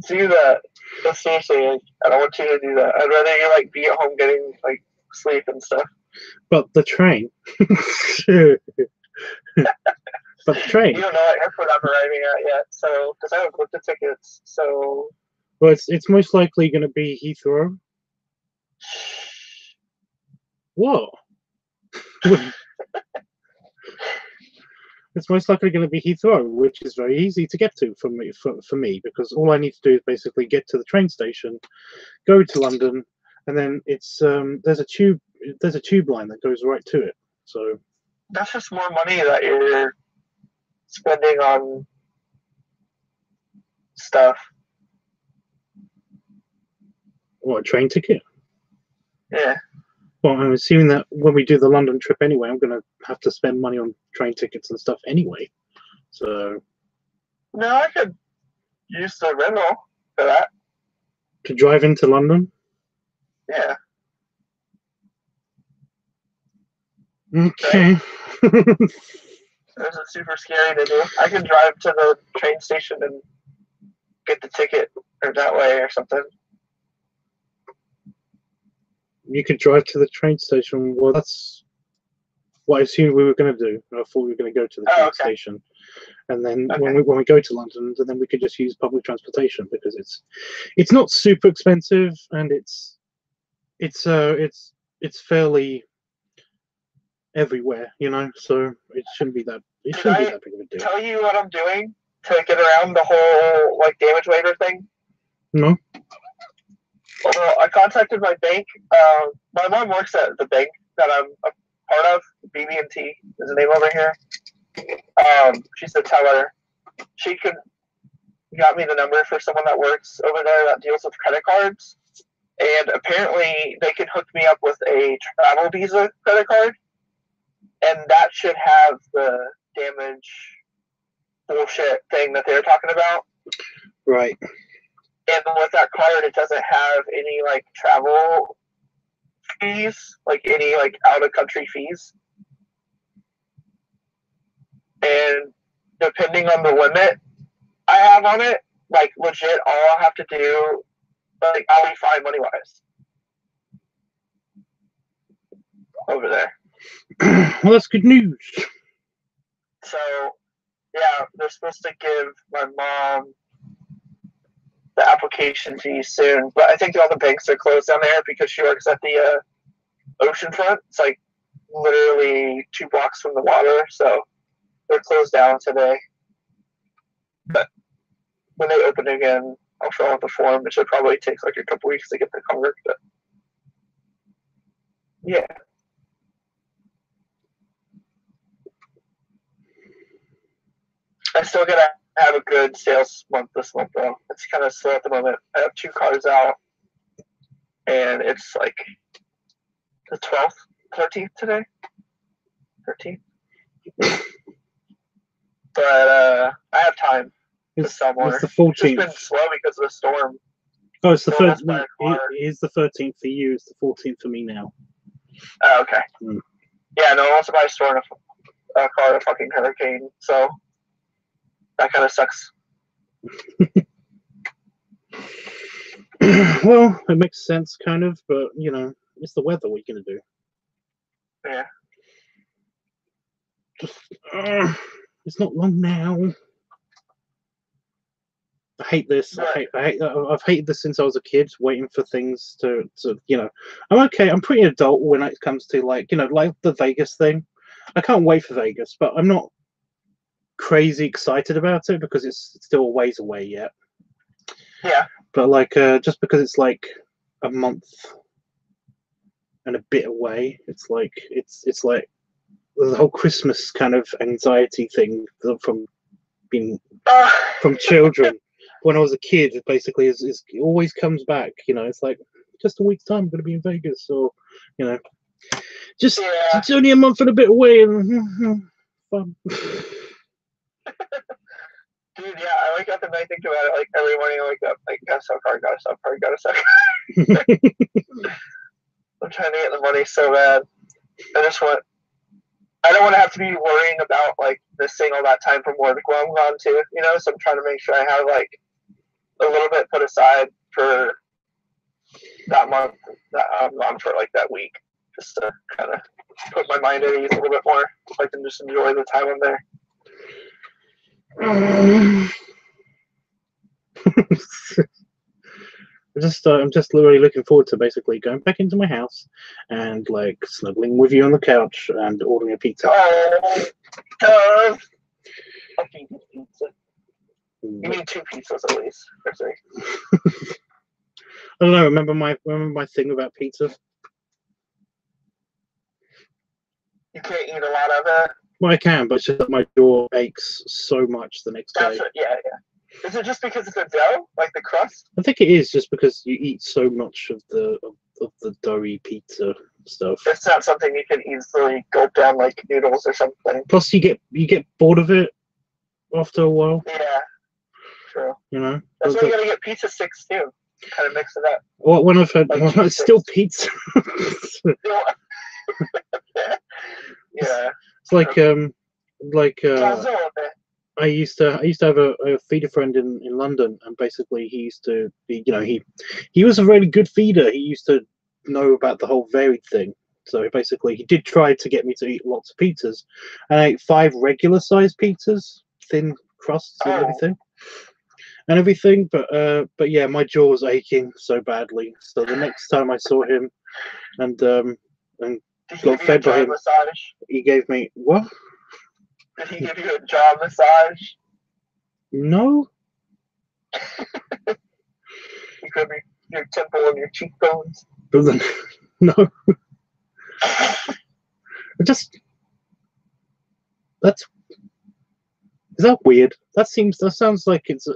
Do that. But seriously, like, I don't want you to do that. I'd rather you like be at home getting like sleep and stuff. But the train. But the train. You don't know what airport I'm arriving at yet, so because I haven't booked the tickets. So. Well, it's most likely going to be Heathrow. What? It's most likely going to be Heathrow, which is very easy to get to for me because all I need to do is basically get to the train station, go to London, and then it's there's a tube line that goes right to it. So that's just more money that you're spending on stuff. What, a train ticket? Yeah. Well, I'm assuming that when we do the London trip anyway, I'm going to have to spend money on train tickets and stuff anyway. So. No, I could use the rental for that. To drive into London? Yeah. Okay. Right? This is super scary to do. I can drive to the train station and get the ticket or that way or something. You could drive to the train station. Well, that's what I assumed we were going to do. I thought we were going to go to the train station, and then when we go to London, then we could just use public transportation because it's not super expensive and it's fairly everywhere, So it shouldn't be that. It shouldn't be that big of a deal. Tell you what I'm doing to get around the whole like damage waiver thing? No. Well, I contacted my bank. My mom works at the bank that I'm a part of. BB&T is the name over here. She's the teller. She got me the number for someone that works over there that deals with credit cards. And apparently they can hook me up with a travel visa credit card. And that should have the damage bullshit thing that they were talking about. Right. And with that card, it doesn't have any like travel fees, like any like out of country fees. And depending on the limit I have on it, like legit, all I'll have to do, like I'll be fine money wise over there. Well, that's good news. So yeah, they're supposed to give my mom the application fee soon, but I think all the banks are closed down there because she works at the oceanfront. It's like literally 2 blocks from the water, so they're closed down today. But when they open again, I'll fill out the form. It should probably take like a couple weeks to get the card, but yeah. I still gotta have a good sales month this month though. It's kind of slow at the moment. I have 2 cars out, and it's like the 12th, 13th today, 13th. But I have time to sell more. It's the 14th. It's been slow because of the storm. Oh, it's the No third. one has my car. It is the 13th for you. It's the 14th for me now. Oh, okay. Mm. Yeah, no one wants to buy a store in a car in a fucking hurricane, so that kind of sucks. Well, it makes sense, kind of, but you know, it's the weather. What are you gonna do? Yeah. It's not long now. I hate this. I've hated this since I was a kid, waiting for things to you know. I'm okay. I'm pretty adult when it comes to like the Vegas thing. I can't wait for Vegas, but I'm not crazy excited about it because it's still a ways away yet. Yeah. But like just because it's like a month and a bit away, it's like the whole Christmas kind of anxiety thing from being from children. When I was a kid, it basically it always comes back. You know, it's like just a week's time, I'm going to be in Vegas, or you know, just it's only a month and a bit away, and fun. Dude, yeah, I wake up and I think about it like every morning. I wake up like, gotta sell car, gotta sell car, gotta sell car. I'm trying to get the money so bad. I don't want to have to be worrying about like this thing all that time from work while I'm gone too, you know. So I'm trying to make sure I have like a little bit put aside for that month that I'm gone for like that week, just to kind of put my mind at ease a little bit more, so I can just enjoy the time I'm there. I'm just literally looking forward to basically going back into my house and like snuggling with you on the couch and ordering a pizza. Oh, fucking pizza. You need 2 pizzas at least, or 3. I don't know. Remember my thing about pizza? You can't eat a lot of it. Well, I can, but it's just that my jaw aches so much the next day. Yeah. Is it just because it's a dough, like the crust? I think it is just because you eat so much of the doughy pizza stuff. It's not something you can easily gulp down like noodles or something. Plus, you get bored of it after a while. Yeah, true. You know. That's why you gotta get pizza sticks too. Kind of mix it up. Well, when I've had, like it's still pizza. Yeah. It's like I used to have a feeder friend in London, and basically he used to be, you know, he was a really good feeder. He used to know about the whole varied thing. So basically he did try to get me to eat lots of pizzas. And I ate 5 regular sized pizzas, thin crusts and everything. But yeah, my jaw was aching so badly. So the next time I saw him and got fed by him, massage? He gave me what? Did he give you a jaw massage? No. He could be your temple and your cheekbones. No. Is that weird? That sounds like it's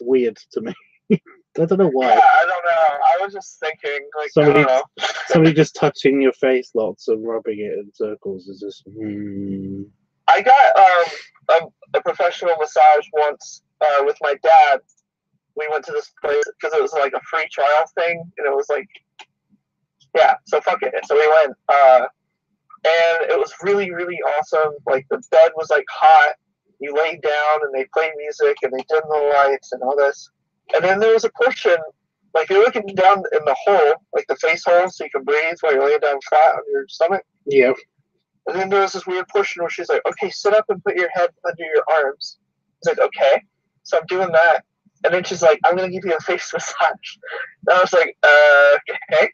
weird to me. I don't know why. Yeah, I don't know. I was just thinking, like, I don't know. Somebody just touching your face lots and rubbing it in circles is just. I got a professional massage once with my dad. We went to this place because it was like a free trial thing, and it was like, yeah, so fuck it. So we went, and it was really, really awesome. Like the bed was like hot. You laid down, and they played music, and they dimmed the lights, and all this. And then there was a portion, like you're looking down in the hole, like the face hole, so you can breathe while you're laying down flat on your stomach. Yeah. And then there was this weird portion where she's like, okay, sit up and put your head under your arms. I was like, okay. So I'm doing that. And then she's like, I'm going to give you a face massage. And I was like, okay.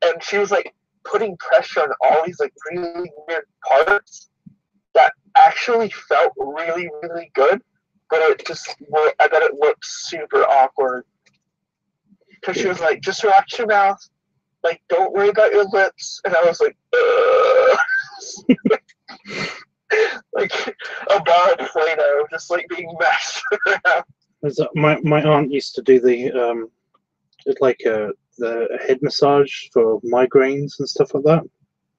And she was like putting pressure on all these like really weird parts that actually felt really, really good. but I bet it looked super awkward. Because she was like, just relax your mouth. Like, don't worry about your lips. And I was like, like a ball of Play-Doh, just like being mashed around. My aunt used to do the head massage for migraines and stuff like that.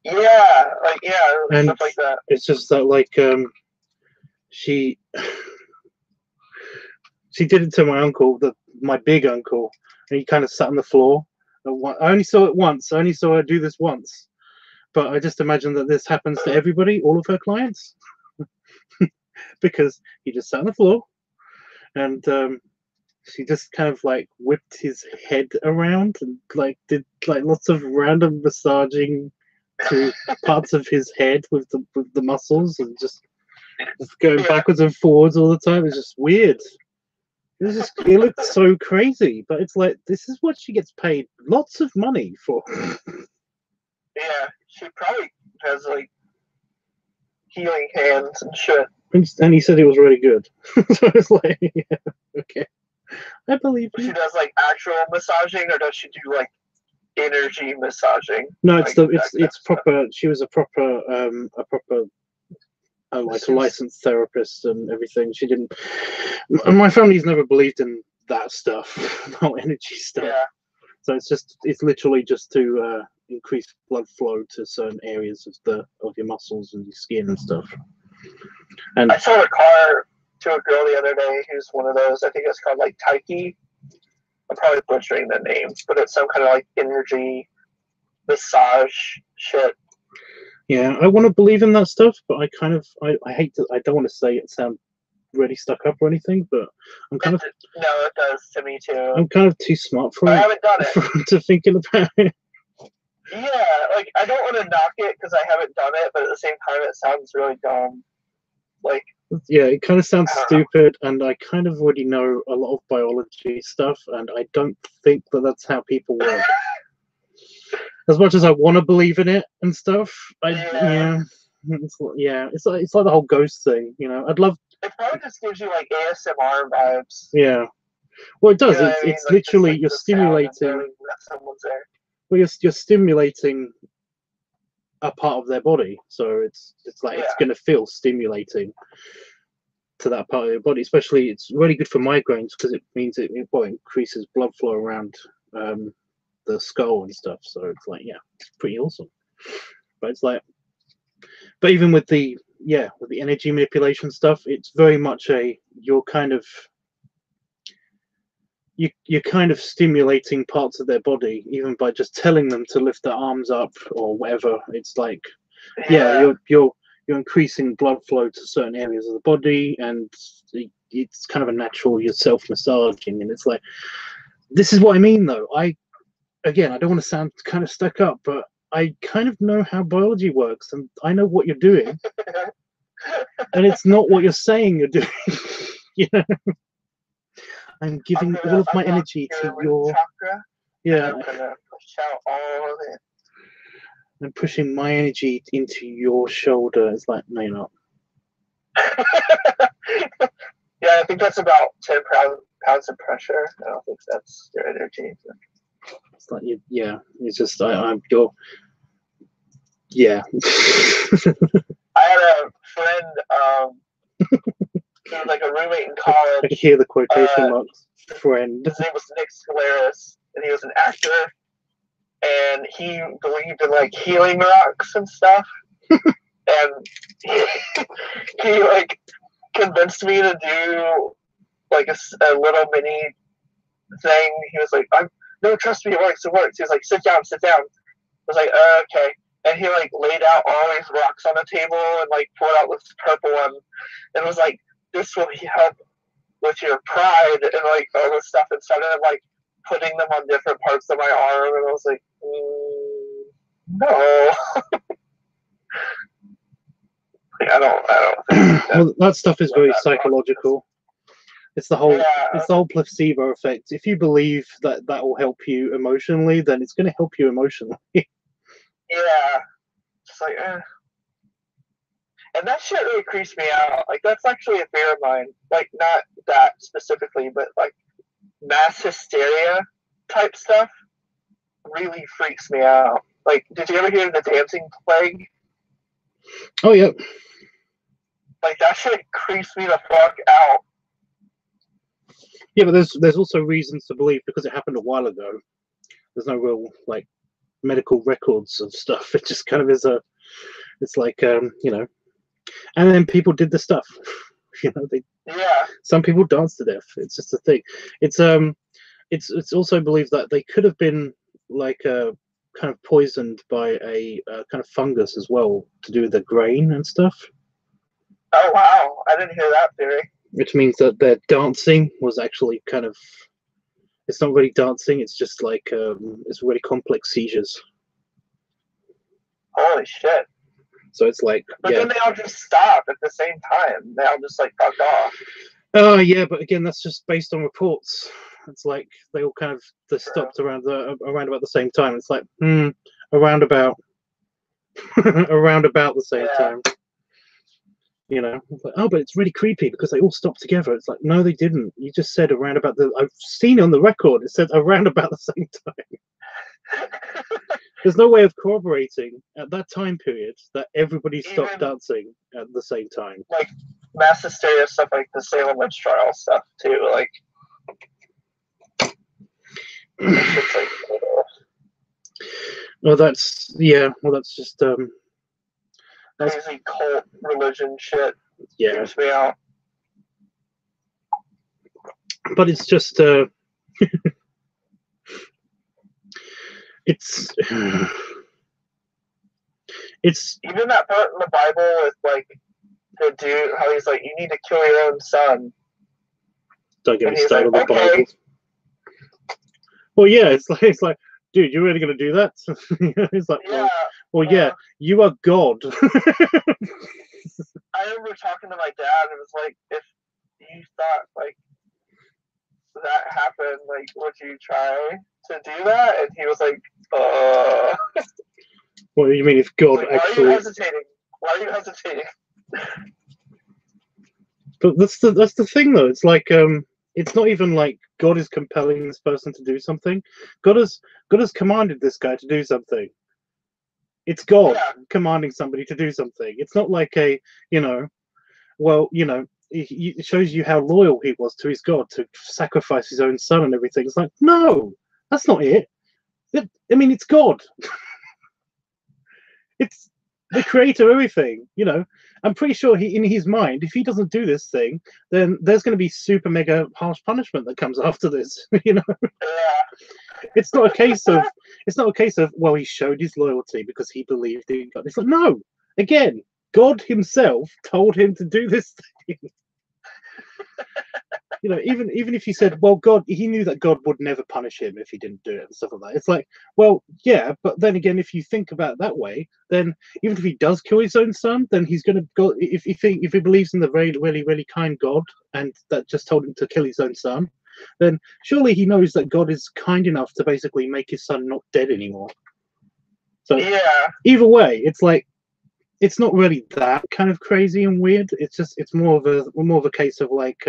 Yeah, and stuff like that. It's just that she did it to my uncle, my big uncle, and he kind of sat on the floor. I only saw it once. I only saw her do this once, but I just imagine that this happens to everybody, all of her clients, because he just sat on the floor, and she just kind of like whipped his head around and like did like lots of random massaging to parts of his head with the muscles, and just going backwards and forwards all the time. It's just weird. It looked so crazy, but it's like, this is what she gets paid lots of money for. Yeah, she probably has like healing hands and shit. And he said it was really good. So it's like, yeah, okay, I believe you. She does like actual massaging, or does she do like energy massaging? No, like, it's proper. She was a proper like a licensed therapist and everything. She didn't. And my family's never believed in that stuff, about energy stuff. Yeah. So it's literally just to increase blood flow to certain areas of your muscles and your skin and stuff. And I sold a car to a girl the other day who's one of those. I think it's called like Taiki. I'm probably butchering the names, but it's some kind of like energy massage shit. yeah, I want to believe in that stuff, but I kind of I hate to. I don't want to say it sound really stuck up or anything, but I'm kind of. No, it does to me too. I'm kind of too smart for I it. haven't done it. To thinking about it. Yeah, like I don't want to knock it because I haven't done it, but at the same time, it sounds really dumb. Like, yeah, it kind of sounds stupid, and I kind of already know a lot of biology stuff, and I don't think that that's how people work. As much as I want to believe in it and stuff, it's like the whole ghost thing, you know. I'd love. It probably just gives you like ASMR vibes. Yeah, well, it does. You know It's like, literally just, like, you're stimulating. that someone's there. Well, you're stimulating a part of their body, so it's like it's going to feel stimulating to that part of your body. Especially, it's really good for migraines because it means it increases blood flow around the skull and stuff. So it's like, yeah, it's pretty awesome. But it's like, but even with the energy manipulation stuff, it's very much you're kind of stimulating parts of their body, even by just telling them to lift their arms up or whatever. It's like, you're increasing blood flow to certain areas of the body, and it's kind of a natural, you're self-massaging. And it's like, this is what I mean, though. I don't want to sound kind of stuck up, but I kind of know how biology works, and I know what you're doing, and it's not what you're saying you're doing. You know, I'm giving all of my energy to your chakra. Yeah. I'm gonna push out all of it. I'm pushing my energy into your shoulder. It's like, no, you're not. Yeah, I think that's about 10 pounds of pressure. I don't think that's your energy. It's like, it's just, you're, yeah. I had a friend, he was like a roommate in college. I could hear the quotation marks. Friend. His name was Nick Scaleris, and he was an actor, and he believed in like healing rocks and stuff. And he like convinced me to do like a little mini thing. He was like, no, trust me, it works. He was like, sit down. I was like, okay. And he like laid out all these rocks on the table and like pulled out this purple one, and was like, this will help with your pride and like all this stuff. And started like putting them on different parts of my arm, and I was like, no. I don't think well, that stuff is very psychological. It's the whole placebo effect. If you believe that will help you emotionally, then it's going to help you emotionally. Yeah, just like, And that shit really creeps me out. Like, that's actually a fear of mine. Like, not that specifically, but like mass hysteria type stuff really freaks me out. Like, did you ever hear of the dancing plague? Oh yeah. Like, that shit creeps me the fuck out. Yeah, but there's also reasons to believe because it happened a while ago. There's no real like medical records of stuff. It just kind of is a. It's like you know, and then people did the stuff. You know, Yeah. Some people dance to death. It's just a thing. It's also believed that they could have been like kind of poisoned by a kind of fungus as well to do with the grain and stuff. Oh wow, I didn't hear that theory. Which means that their dancing was actually kind of. It's not really dancing. It's just like it's really complex seizures. Holy shit. So it's like, but then they all just stop at the same time. They all just like fuck off. Oh yeah, but again, that's just based on reports. It's like they all kind of stopped around about the same time. It's like around about the same time. You know, it's like, oh, but it's really creepy because they all stopped together. It's like, no, they didn't. You just said around about the. I've seen it on the record. It said around about the same time. There's no way of corroborating at that time period that everybody stopped dancing at the same time. Like mass hysteria stuff, like the Salem witch trial stuff too. Like, it's like, well, that's just crazy cult religion shit. Yeah, creeps me out. But it's just it's even that part in the Bible with like the dude, how he's like, you need to kill your own son. Don't get me started on the Bible. Well, yeah, it's like, dude, you're really gonna do that? It's like, well, yeah, you are God. I remember talking to my dad, and it was like, if you thought like that happened, like, would you try to do that? And he was like, What do you mean if God actually? Why are you hesitating? But that's the thing though. It's like it's not even like God is compelling this person to do something. God has commanded this guy to do something. It's God commanding somebody to do something. It's not like it shows you how loyal he was to his God to sacrifice his own son and everything. It's like, no, that's not it. I mean, it's God. It's the creator of everything, I'm pretty sure in his mind, if he doesn't do this thing, then there's going to be super mega harsh punishment that comes after this. It's not a case of well, he showed his loyalty because he believed in God. It's like, no, again, God himself told him to do this thing. Even if he said, well, God, he knew that God would never punish him if he didn't do it and stuff like that. It's like, well, yeah, but then again, if you think about it that way, then even if he does kill his own son, then he's going to go. If he believes in the very, really, really kind God and that just told him to kill his own son, then surely he knows that God is kind enough to basically make his son not dead anymore. So either way, it's like, it's not really that kind of crazy and weird. It's more of a case of like,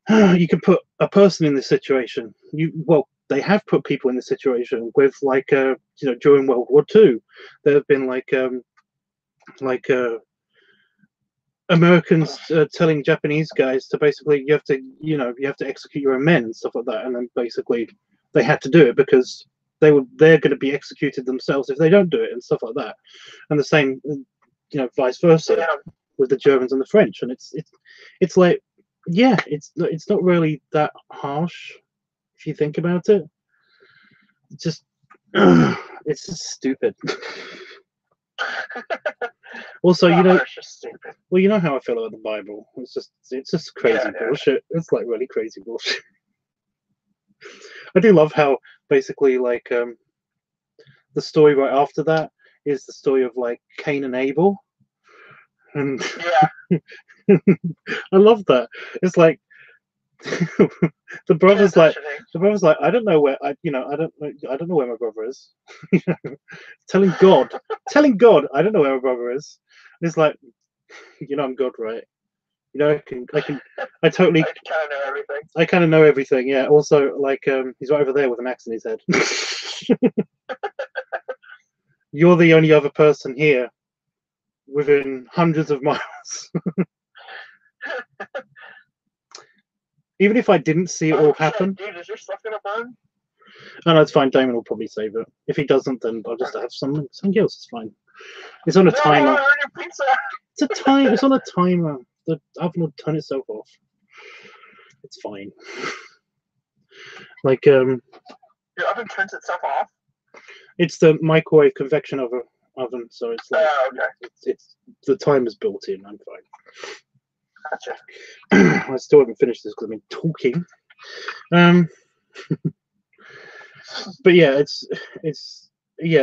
you can put a person in this situation. They have put people in this situation with like during World War II, there have been like Americans telling Japanese guys to basically you have to execute your own men and stuff like that, and then basically they had to do it because they're going to be executed themselves if they don't do it and stuff like that, and the same vice versa with the Germans and the French, and it's like, yeah, it's not really that harsh if you think about it. It's just stupid. Also, well, you know how I feel about the Bible. It's just crazy bullshit. It's like really crazy bullshit. I do love how basically like the story right after that is the story of like Cain and Abel, and I love that. It's like the brother's like I don't know where I don't know where my brother is. telling God I don't know where my brother is, It's like, I'm God, right? I totally, I kind of know everything. I kind of know everything. Yeah. Also, like, he's right over there with an axe in his head. You're the only other person here within hundreds of miles. Even if I didn't see it all happen. Dude, is your stuff gonna burn? No, it's fine. Damon will probably save it. If he doesn't, then I'll just have something else. It's fine. It's on a timer. It's a time. It's on a timer. The oven will turn itself off. It's fine. Like Your oven turns itself off. It's the microwave convection oven, so it's like okay. it's the timer's built in. I'm fine. Gotcha. I still haven't finished this because I've been talking. But yeah,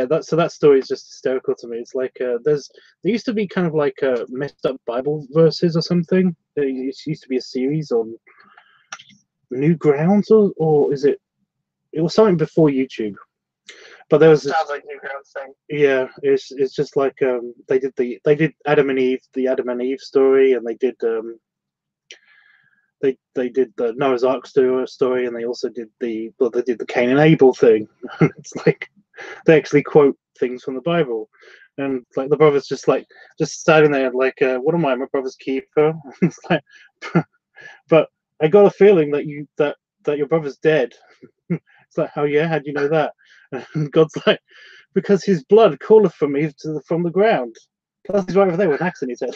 that story is just hysterical to me. It's like there used to be kind of like messed up Bible verses or something. There used to be a series on Newgrounds, or is it? It was something before YouTube. But there was sounds like Newgrounds thing. Yeah, it's just like they did Adam and Eve, the Adam and Eve story, and they did the Noah's Ark story, and they also did they did the Cain and Abel thing. It's like they actually quote things from the Bible, and like the brother's just standing there like, what am I, my brother's keeper? It's like, but I got a feeling that your brother's dead. It's like, oh yeah, how'd you know that? And God's like, because his blood calleth for me from the ground. Plus he's right over there with an axe in his head.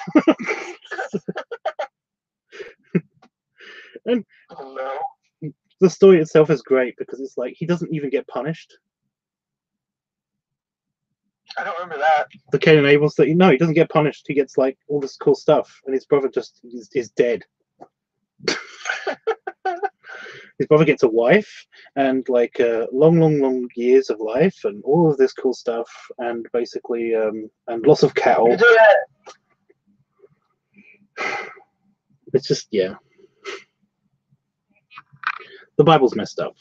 And oh no. The story itself is great because it's like he doesn't even get punished. I don't remember that. The Cain and Abel story, no, he doesn't get punished. He gets like all this cool stuff, and his brother just is dead. His brother gets a wife and like long years of life and all of this cool stuff, and basically and lots of cattle. It's just, yeah. The Bible's messed up.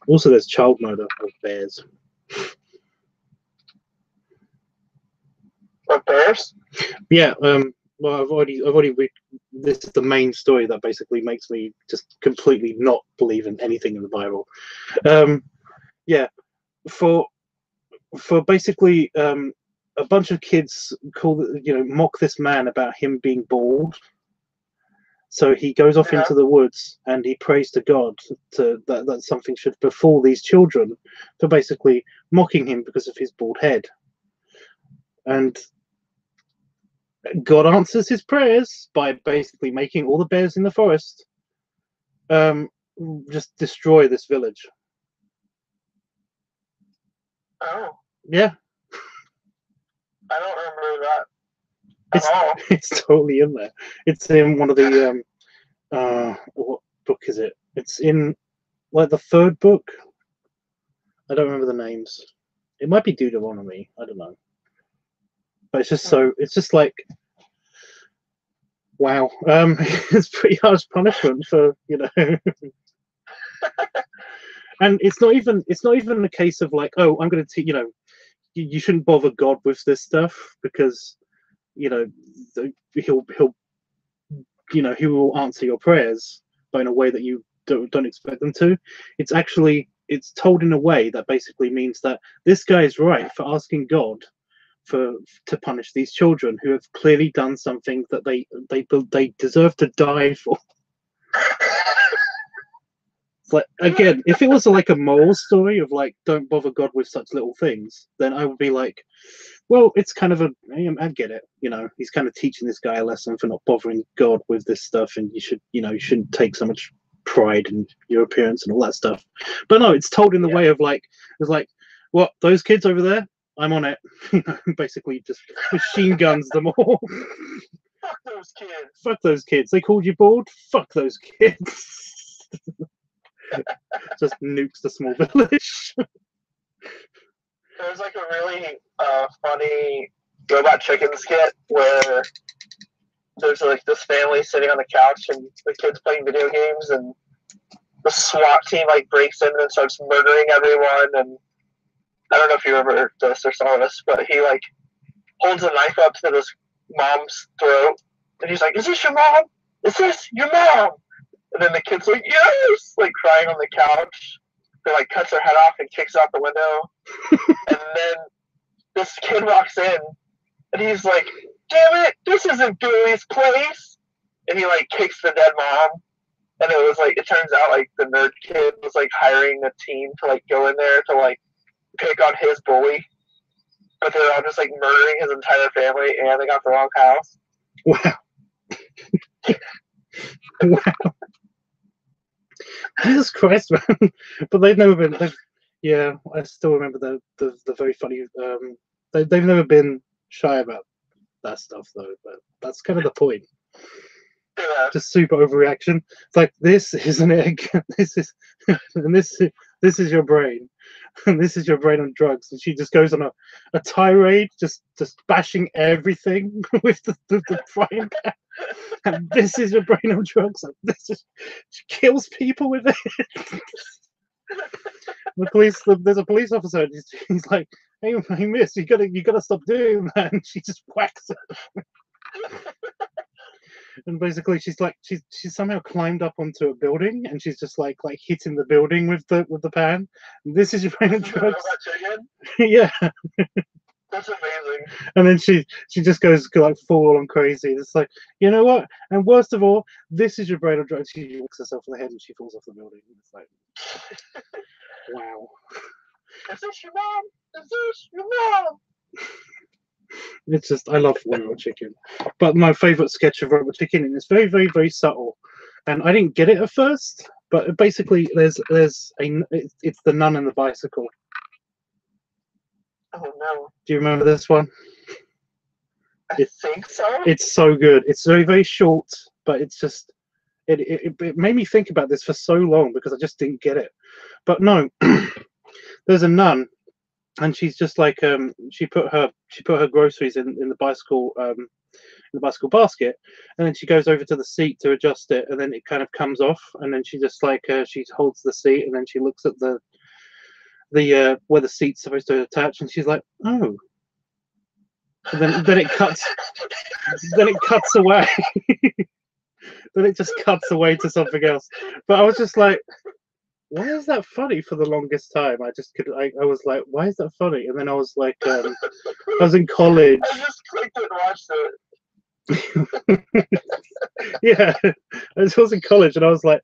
Also, there's child murder of bears. Of bears? Yeah. Well, I've already read. This is the main story that basically makes me just completely not believe in anything in the Bible. Yeah. For basically a bunch of kids mock this man about him being bald. So he goes off into the woods and he prays to God that something should befall these children for basically mocking him because of his bald head. And God answers his prayers by basically making all the bears in the forest just destroy this village. Oh. Yeah. I don't remember that. It's totally in there. It's in one of the what book is it? It's in like the third book. I don't remember the names. It might be Deuteronomy. I don't know. But it's just like, wow. It's pretty harsh punishment for and it's not even a case of like, oh, I'm going to you shouldn't bother God with this stuff because he will answer your prayers, but in a way that you don't expect them to. It's told in a way that basically means that this guy is right for asking God to punish these children who have clearly done something that they deserve to die for. Like, again, if it was like a moral story of like, don't bother God with such little things, then I would be like, well, it's kind of I get it. He's kind of teaching this guy a lesson for not bothering God with this stuff, and you shouldn't take so much pride in your appearance and all that stuff. But no, it's told in the way of like, it's like, what, those kids over there? I'm on it. Basically, just machine guns them all. Fuck those kids. Fuck those kids. They called you bald? Fuck those kids. Just nukes the small village. There's like a really funny Robot Chicken skit where there's like this family sitting on the couch and the kids playing video games, and the SWAT team like breaks in and starts murdering everyone. And I don't know if you remember this or saw this, but he like holds a knife up to this mom's throat, and he's like, "Is this your mom? Is this your mom?" And then the kid's like, "Yes!" Like crying on the couch. He like cuts her head off and kicks out the window. And then this kid walks in, and he's like, "Damn it! This isn't Billy's place!" And he like kicks the dead mom. And it was like, it turns out like the nerd kid was like hiring a team to like go in there to like pick on his bully. But they're all just like murdering his entire family, and they got the wrong house. Wow. Wow. Jesus Christ, man. But they've never been. Yeah, I still remember the very funny. They've never been shy about that stuff though. But that's kind of the point. Yeah. Just super overreaction. It's like, this is an egg. This is, and this is your brain, and this is your brain on drugs. And she just goes on a tirade, just bashing everything with the frying pan. And this is your brain on drugs. Like, she kills people with it. There's a police officer. And he's like, "Hey, miss, you gotta stop doing that." And she just whacks her. And basically, she's somehow climbed up onto a building, and she's just like hitting the building with the pan. And this is your brain on drugs. Yeah. That's amazing. And then she just goes like full on crazy. It's like, you know what? And worst of all, this is your brain on drugs. She hooks herself in the head and she falls off the building. It's like, wow. Is this your mom? Is this your mom? It's just, I love Robot Chicken. But my favorite sketch of Robot Chicken, and it's very, very, very subtle. And I didn't get it at first, but basically it's the nun and the bicycle. Oh no. Do you remember this one? I think so. It's so good. It's very, very short, but it's just, it made me think about this for so long because I just didn't get it. But no, there's a nun. And she's just like she put her groceries in the bicycle basket, and then she goes over to the seat to adjust it, and then it kind of comes off, and then she just like she holds the seat, and then she looks at the where the seat's supposed to attach, and she's like, "Oh." And then it cuts away. Then it just cuts away to something else. But I was just like, why is that funny for the longest time? I was like, why is that funny? And then I was like, I was in college. I just clicked and watched it. Yeah, I was in college and I was like,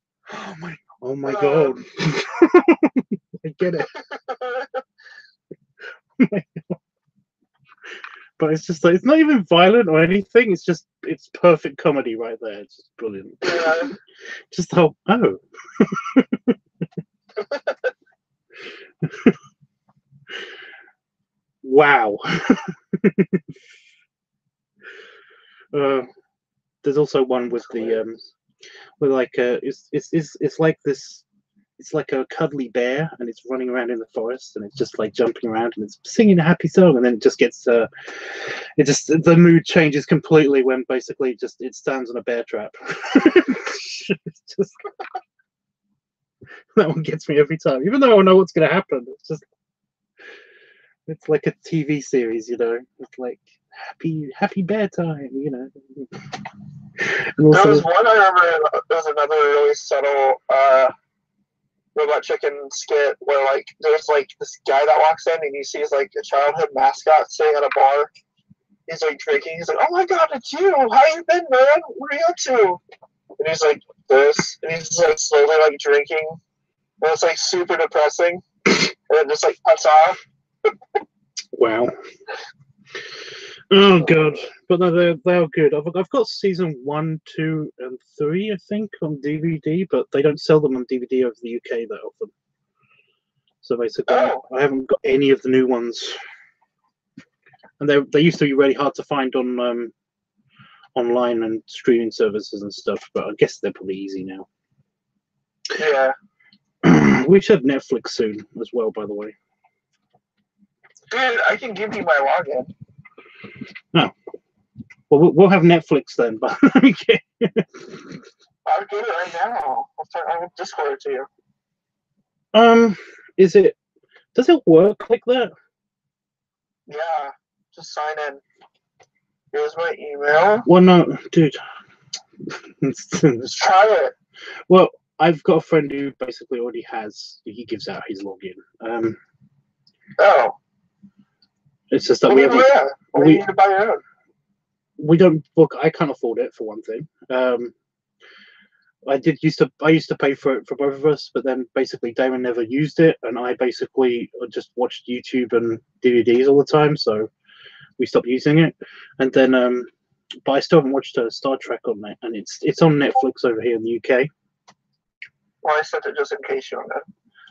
oh my God. I get it. But it's just like, it's not even violent or anything. It's perfect comedy right there. It's just brilliant. Yeah. Just how, oh. Wow. There's also one with the with like it's like this, it's like a cuddly bear and it's running around in the forest and it's just like jumping around and it's singing a happy song, and then it just gets the mood changes completely when basically just it stands on a bear trap. It's just, that one gets me every time, even though I know what's going to happen. It's like a TV series, you know. It's like happy bear time, you know. And also, there was one I remember. There was another really subtle Robot Chicken skit where like there's like this guy that walks in and he sees like a childhood mascot sitting at a bar. He's like drinking. He's like, "Oh my God, it's you! How you been, man? What are you up to?" And he's like, "This," and he's like slowly like drinking. And it's like super depressing. And it just like cuts off. wow. Oh God, but no, they're good. I've got season 1, 2, and 3, I think, on DVD, but they don't sell them on DVD over the UK that often. So basically, I haven't got any of the new ones, and they used to be really hard to find on online and streaming services and stuff. But I guess they're probably easy now. Yeah. We should have Netflix soon as well, by the way. Dude, I can give you my login. Oh. Well, we'll have Netflix then, but okay. I'll get it right now. I'll Discord it to you. Does it work like that? Yeah. Just sign in. Here's my email. Well, no, dude. Just try it. Well, I've got a friend who basically already has. He gives out his login. Oh. It's just that Well, we then haven't. yeah. Well, you need to buy your own. We don't book. I can't afford it for one thing. I used to pay for it for both of us, but then basically Damon never used it, and I basically just watched YouTube and DVDs all the time, so we stopped using it. And then, but I still haven't watched Star Trek on it, and it's on Netflix over here in the UK. Well, I sent it just in case you want it.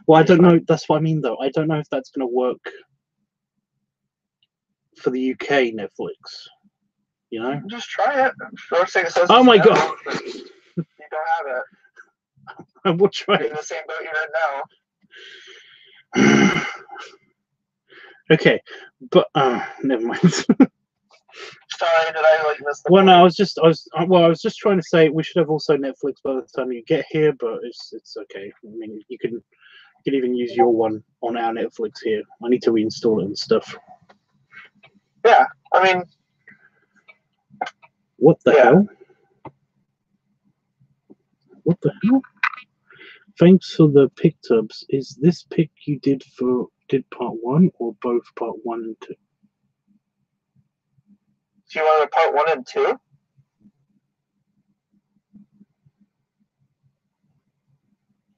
Well, I don't know. That's what I mean, though. I don't know if that's going to work for the UK Netflix. You know? Just try it. First thing it says. Oh my no, god! You don't have it. I will try You're it. in the same boat you're in now. Okay, but never mind. Sorry, did I miss the Well, point? no, I was just trying to say we should have also Netflix by the time you get here, but it's okay. I mean, you can even use your one on our Netflix here. I need to reinstall it and stuff. Yeah, I mean, What the hell? What the hell? Thanks for the pick tubs. Is this pick you did part 1 or both part 1 and 2? do you want a part 1 and 2?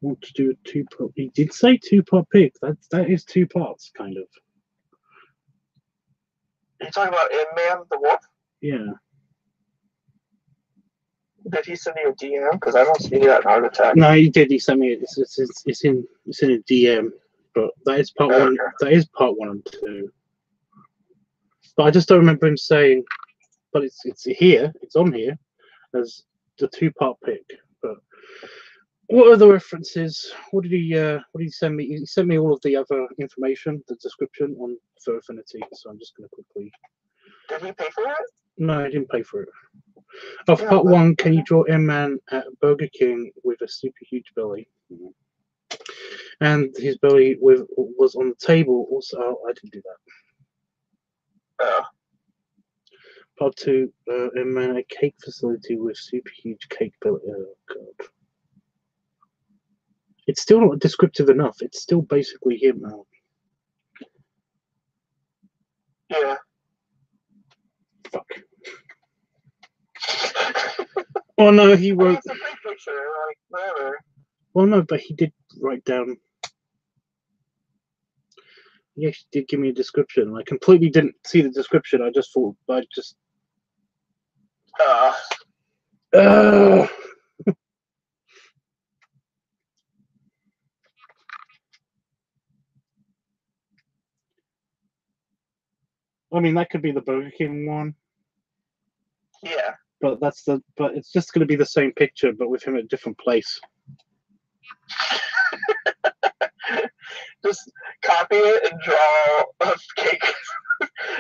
Want to do a 2-part? He did say 2-part pick. That is 2 parts, kind of. Are you talking about Man the Wolf? Yeah. Did he send you a DM? Because I don't see that in Art Attack. No, he did. He sent me it. It's in a DM, but that is part 1. That is part 1 and 2. But I just don't remember him saying. But it's here. It's on here as the 2-part pick. But what are the references? What did he send me? He sent me all of the other information, the description on for Affinity. So I'm just going to quickly. Did he pay for it? No, I didn't pay for it. Of part 1, can you draw M-Man at Burger King with a super huge belly? And his belly was on the table. Also, I didn't do that. Oh. Part 2, M-Man a cake facility with super huge cake belly. Oh god. It's still not descriptive enough. It's still basically him now. Yeah. Fuck. Oh no, he wrote. It's a great picture, like, whatever. Well, no, but he did write down. He actually did give me a description. I completely didn't see the description. I just thought, I mean, that could be the Burger King one. Yeah. But it's just going to be the same picture, but with him at a different place. Just copy it and draw a cake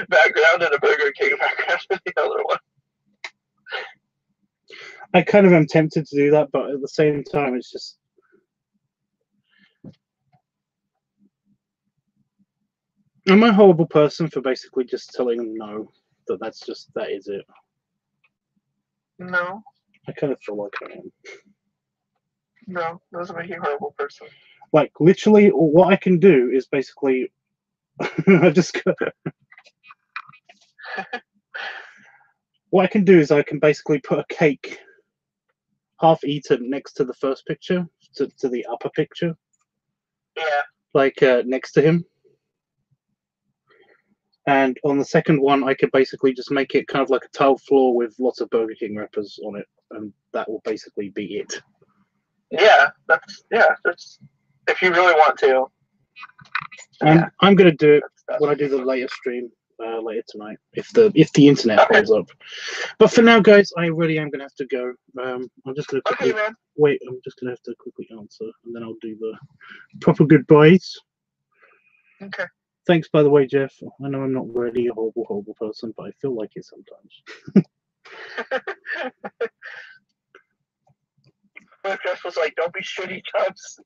background and a Burger King background in the other one. I kind of am tempted to do that, but at the same time, it's just. Am I a horrible person for basically just telling them no? That is it. No. I kind of feel like I am. No, doesn't make you a horrible person. Like, literally, what I can do is basically. What I can do is I can basically put a cake half eaten next to the first picture, to the upper picture. Yeah. Like, next to him. And on the second one, I could basically just make it kind of like a tiled floor with lots of Burger King wrappers on it, and that will basically be it. Yeah, that's if you really want to. I'm gonna do it when I do the later stream later tonight, if the internet holds up. But for now, guys, I really am gonna have to go. I'm just gonna quickly wait. I'm just gonna have to quickly answer, and then I'll do the proper goodbyes. Okay. Thanks, by the way, Jeff. I know I'm not really a horrible person, but I feel like it sometimes. Jeff was like, "Don't be shitty, Tubbs."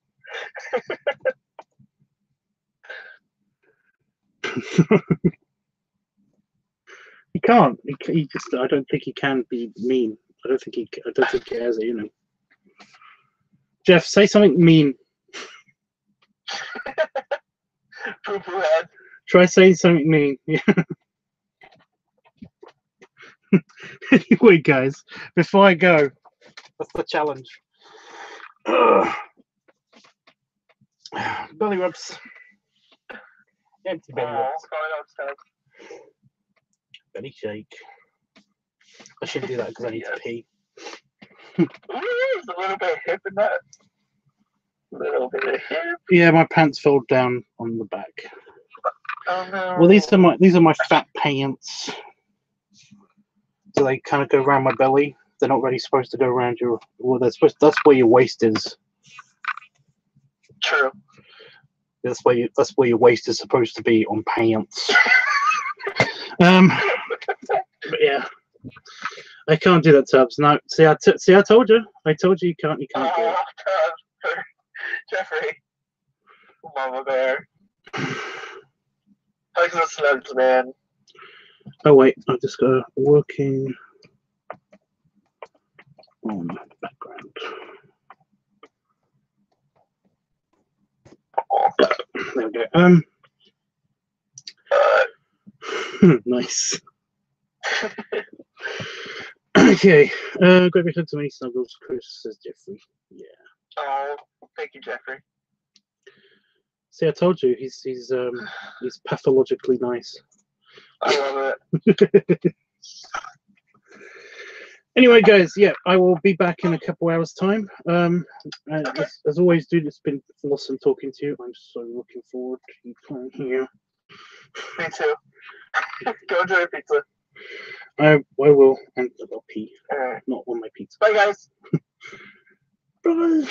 can't. He just. I don't think he can be mean. I don't think he has it. You know. Jeff, say something mean. Poo-poo head. Try saying something mean. Yeah. Anyway, guys, before I go, that's the challenge. Belly rubs. Empty belly rubs. Belly shake. I shouldn't do that because I need to pee. There's a little bit of hip in that. A little bit of hip. Yeah, my pants fell down on the back. Oh no. Well, these are my fat pants. So they kind of go around my belly. They're not really supposed to go around your. Well, they're supposed. That's where your waist is. True. That's where your waist is supposed to be on pants. But yeah, I can't do that, Tubbs. No, see, I told you. I told you you can't do it. God. Jeffrey. Mama bear. How's the slugs, man? Oh wait, I've just got working on the background. There we go. Nice. Okay. Great big hug to many snuggles. Chris says Jeffrey. Yeah. Oh, thank you, Jeffrey. See, I told you he's pathologically nice. I love it. Anyway, guys, yeah, I will be back in a couple hours' time. As always, dude, it's been awesome talking to you. I'm so looking forward to you playing here. Me too. Go enjoy your pizza. I will, and I'll pee. Alright. Not on my pizza. Bye, guys. Bye.